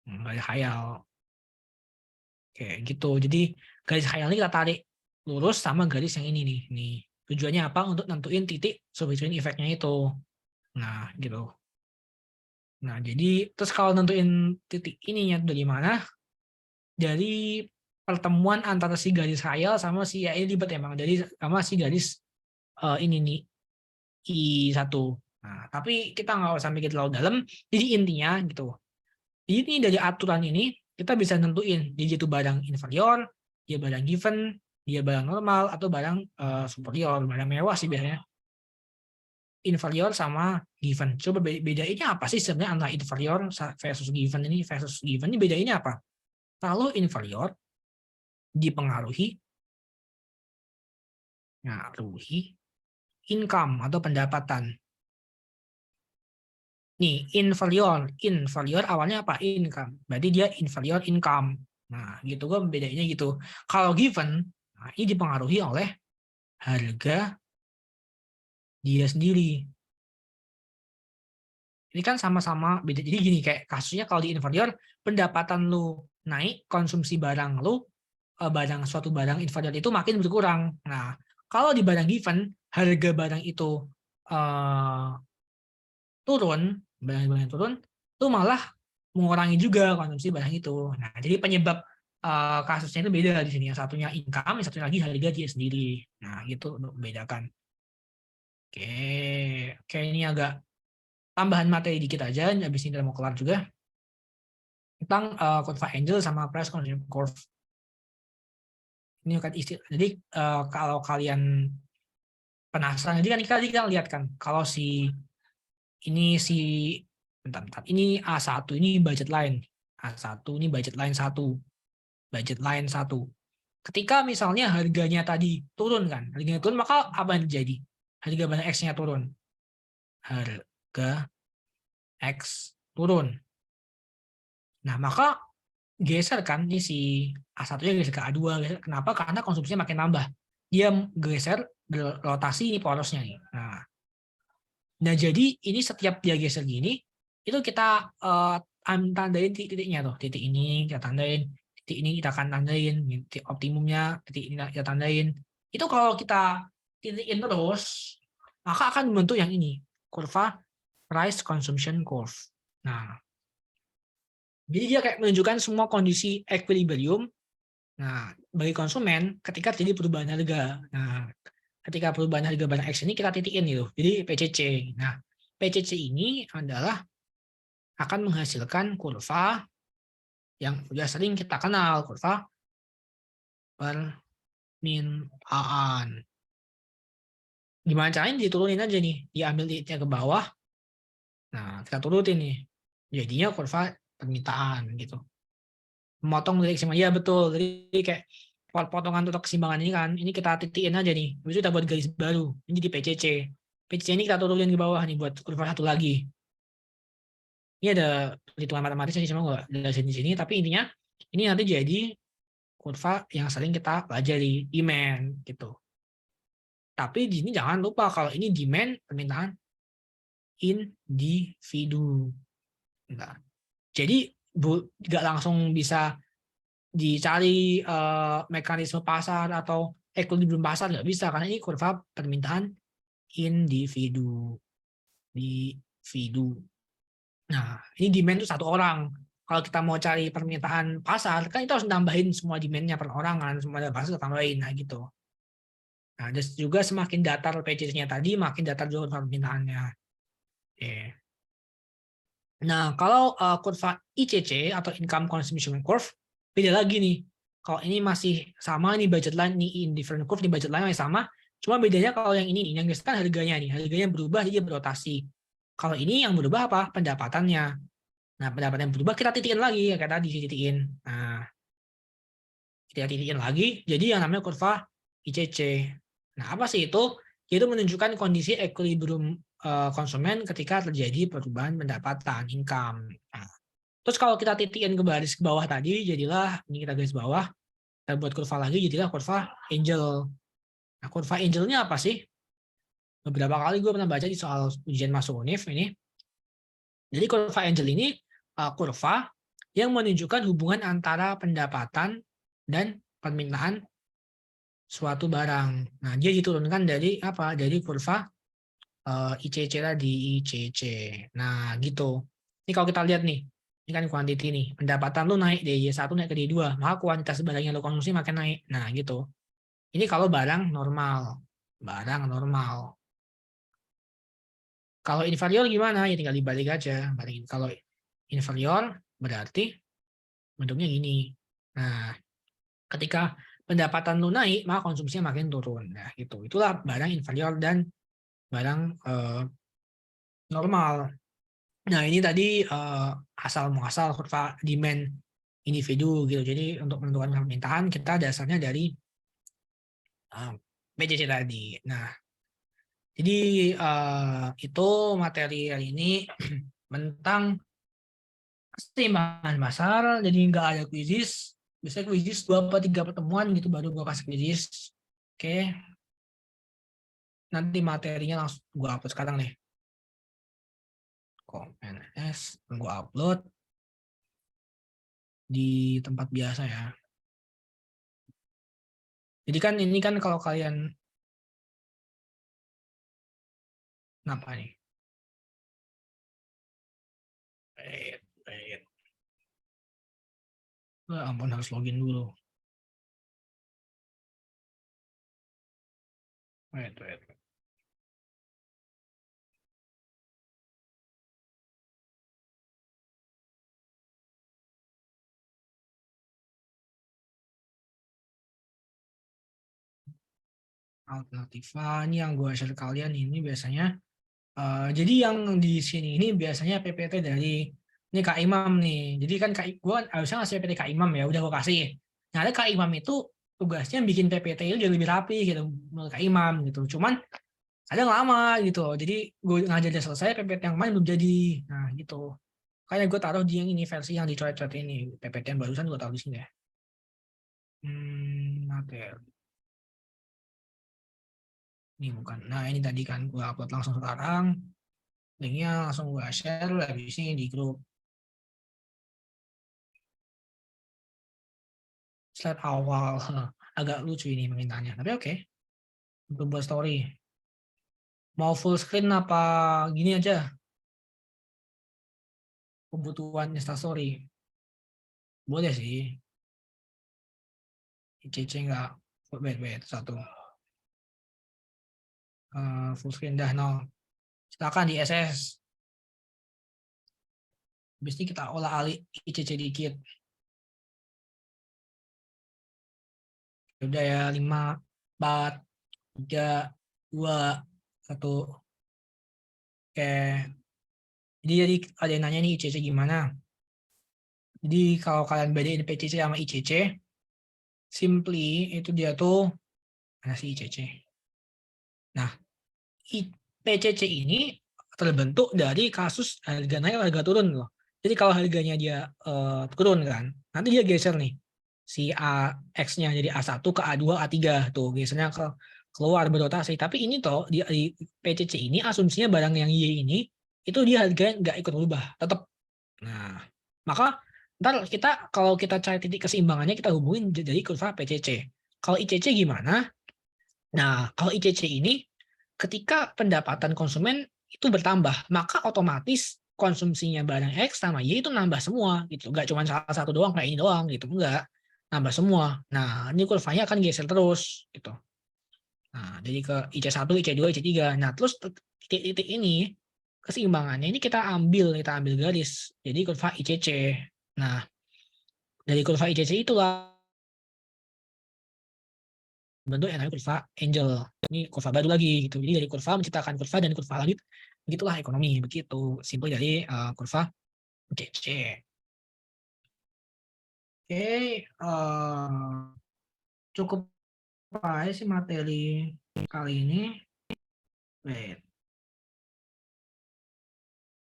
Garis khayal. Kayak gitu. Jadi garis khayal ini kita tarik lurus sama garis yang ini nih. Nih. Tujuannya apa? Untuk nentuin titik substitution effect-nya itu. Nah, gitu. Nah, jadi terus kalau nentuin titik ininya dari mana? Dari pertemuan antara si garis khayal sama si ya ini ribet emang. Jadi sama si garis ini nih I1. Nah, tapi kita nggak usah mikir terlalu dalam. Jadi intinya gitu. Ini dari aturan ini kita bisa nentuin dia itu barang inferior, dia barang given, dia barang normal atau barang superior, barang mewah sih biasanya. Inferior sama given. Coba bedainnya apa sih sebenarnya antara inferior versus given ini? Versus given ini bedainnya apa? Kalau inferior dipengaruhi income atau pendapatan. Nih, inferior awalnya apa? Income. Berarti dia inferior income. Nah, gitu gue bedanya gitu. Kalau given, nah, ini dipengaruhi oleh harga dia sendiri. Ini kan sama-sama beda. Jadi gini, kayak kasusnya kalau di inferior, pendapatan lu naik, konsumsi barang lu, suatu barang inferior itu makin berkurang. Nah, kalau di barang given, harga barang itu barang turun, itu malah mengurangi juga konsumsi barang itu. Nah, jadi penyebab kasusnya itu beda di sini. Yang satunya income, yang satunya lagi harga dia sendiri. Nah, gitu untuk membedakan. Oke, oke ini agak tambahan materi dikit aja. Habis ini udah mau kelar juga tentang kurva Angel sama price conversion curve. Ini kan istilah. Jadi kalau kalian penasaran, jadi kan kita lihat kan kalau ini si bentar, ini A1 ini budget line. A1 ini budget line 1. Budget line 1. Ketika misalnya harganya tadi turun kan, harganya turun maka apa yang terjadi? Harga barang X-nya turun. Harga X turun. Nah, maka geser kan ini si A1-nya geser ke A2. Kenapa? Karena konsumsinya makin nambah. Dia geser berrotasi ini porosnya nih. Nah, jadi ini setiap dia geser gini, itu kita tandain titik-titiknya tuh. Titik ini kita tandain, titik ini kita akan tandain, titik optimumnya, titik ini kita tandain. Itu kalau kita titikin terus, maka akan membentuk yang ini, kurva price consumption curve. Nah, jadi dia kayak menunjukkan semua kondisi equilibrium. Nah, bagi konsumen ketika terjadi perubahan harga. Nah, ketika perubahan harga barang X ini kita titikin gitu. Jadi PCC. Nah, PCC ini adalah akan menghasilkan kurva yang sudah sering kita kenal, kurva permintaan. Gimana caranya diturunin aja nih, diambil titiknya ke bawah. Nah, kita turutin nih. Jadinya kurva permintaan gitu. Memotong dari keseimbangan. Ya betul. Jadi kayak potongan untuk keseimbangan ini kan, ini kita titikin aja nih. Habis itu kita buat garis baru. Ini di PCC. PCC ini kita turunin ke bawah nih buat kurva satu lagi. Ini ada perhitungan matematis sih semua nggak jelasin di sini, tapi intinya ini nanti jadi kurva yang sering kita pelajari, demand gitu. Tapi di sini jangan lupa kalau ini demand permintaan individu. Nah, jadi nggak langsung bisa dicari mekanisme pasar atau equilibrium pasar, nggak bisa karena ini kurva permintaan individu. Nah, ini demand itu satu orang. Kalau kita mau cari permintaan pasar, kan itu harus nambahin semua demand-nya per orang kan, semua ada pasar tambahin, nah gitu. Nah, dan juga semakin datar PCC-nya tadi, makin datar juga permintaannya. Oke. Nah, kalau kurva ICC atau Income Consumption Curve, beda lagi nih. Kalau ini masih sama, nih budget line, nih indifferent curve, nih budget line masih sama. Cuma bedanya kalau yang ini nih, yang kan harganya nih, harganya berubah, dia berotasi. Kalau ini yang berubah apa? Pendapatannya. Nah, pendapatan yang berubah kita titikin lagi, ya kayak tadi titikin. Nah, kita titikin lagi, jadi yang namanya kurva ICC. Nah, apa sih itu? Itu menunjukkan kondisi equilibrium konsumen ketika terjadi perubahan pendapatan, income. Nah, terus kalau kita titikin ke baris ke bawah tadi, jadilah, ini kita garis bawah, kita buat kurva lagi, jadilah kurva angel. Nah, kurva angelnya apa sih? Beberapa kali gue pernah baca di soal ujian masuk univ ini. Jadi kurva angel ini kurva yang menunjukkan hubungan antara pendapatan dan permintaan suatu barang. Nah, dia diturunkan dari apa? Dari kurva ICC tadi, ICC. Nah, gitu. Ini kalau kita lihat nih, ini kan kuantiti nih. Pendapatan lu naik dari Y1 naik ke D2, maka kuantitas barang yang lu konsumsi makin naik. Nah, gitu. Ini kalau barang normal. Barang normal. Kalau inferior gimana? Ya tinggal dibalik aja. Balikin. Kalau inferior berarti bentuknya gini. Nah, ketika pendapatan lu naik, maka konsumsinya makin turun. Nah, gitu. Itulah barang inferior dan barang normal. Nah, ini tadi asal muasal kurva demand individu gitu. Jadi untuk menentukan permintaan kita dasarnya dari PCC tadi. Nah, jadi itu materi hari ini tentang keseimbangan pasar. Jadi nggak ada kuisis. Biasanya kuisis 2 atau 3 pertemuan gitu baru gue kasih kuisis. Oke. Nanti materinya langsung gue upload sekarang nih. PNS gue upload di tempat biasa ya. Jadi kan ini kan kalau kalian kenapa nih? Wait. Ampun, harus login dulu. Wait. Alternativa ini yang gue share kalian ini biasanya. Jadi yang di sini ini biasanya PPT dari ini Kak Imam nih. Jadi kan gue harusnya ngasih PPT Kak Imam ya, udah gue kasih. Nah, ada Kak Imam itu tugasnya bikin PPT itu jadi lebih rapi gitu menurut Kak Imam gitu. Cuman kadang lama gitu. Jadi gue ngajar dia selesai, PPT yang main belum jadi. Nah, gitu. Kayak gue taruh di yang ini versi yang dicoret-coret ini. PPT yang barusan gue taruh di sini ya. Materi. Ini bukan. Nah, ini tadi kan gue upload langsung sekarang. Linknya langsung gue share habis ini di grup. Slide awal. Agak lucu ini permintaannya. Tapi oke. Untuk buat story. Mau full screen apa gini aja? Kebutuhan Instastory. Boleh sih. ICC nggak. Wait. Satu. Full screen dah nol. Silakan di SS. Habis ini kita olah alik ICC dikit. Udah ya, 5, 4, 3, 2, 1. Oke. Jadi ada yang nanya nih ICC gimana? Jadi kalau kalian bedain PCC sama ICC, simply itu dia tuh mana sih ICC? Nah, PCC ini terbentuk dari kasus harga naik harga turun loh. Jadi kalau harganya dia turun kan, nanti dia geser nih si X-nya jadi A1 ke A2, A3 tuh gesernya keluar berotasi. Tapi ini toh di PCC ini asumsinya barang yang Y ini itu dia harganya nggak ikut berubah, tetap. Nah, maka ntar kalau kita cari titik keseimbangannya kita hubungin jadi kurva PCC. Kalau ICC gimana? Nah, kalau ICC ini ketika pendapatan konsumen itu bertambah, maka otomatis konsumsinya barang X sama Y itu nambah semua gitu. Enggak cuma salah satu doang kayak ini doang gitu, enggak. Nambah semua. Nah, ini kurvanya akan geser terus gitu. Nah, jadi ke IC1, IC2, IC3. Nah, terus titik-titik ini keseimbangannya ini kita ambil garis. Jadi kurva ICC. Nah, dari kurva ICC itulah bentuk yang namanya kurva angel. Ini kurva baru lagi gitu. Jadi dari kurva menciptakan kurva dan kurva lagi. Begitulah ekonomi. Begitu simpel dari kurva ICC. Oke, cukup aja sih materi kali ini. Wait,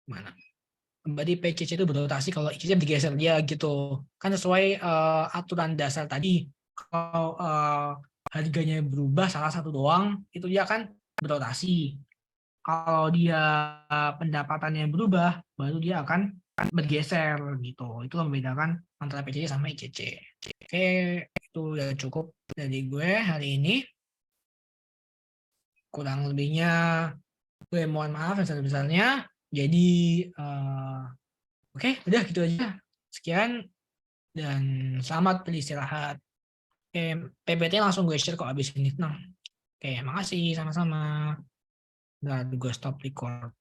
mana? Berarti PCC itu berotasi kalau ICC digeser dia gitu. Kan sesuai aturan dasar tadi. Kalau harganya berubah salah satu doang, itu dia kan berotasi. Kalau dia pendapatannya berubah, baru dia akan bergeser gitu. Itu membedakan antara PCC sama ICC. Oke, itu udah cukup dari gue hari ini. Kurang lebihnya gue mohon maaf yang sebesar-besarnya. Jadi oke, udah gitu aja. Sekian dan selamat beristirahat. Oke, PPT langsung gue share kok abis ini. Nah, oke, makasih sama-sama. Udah gue stop record.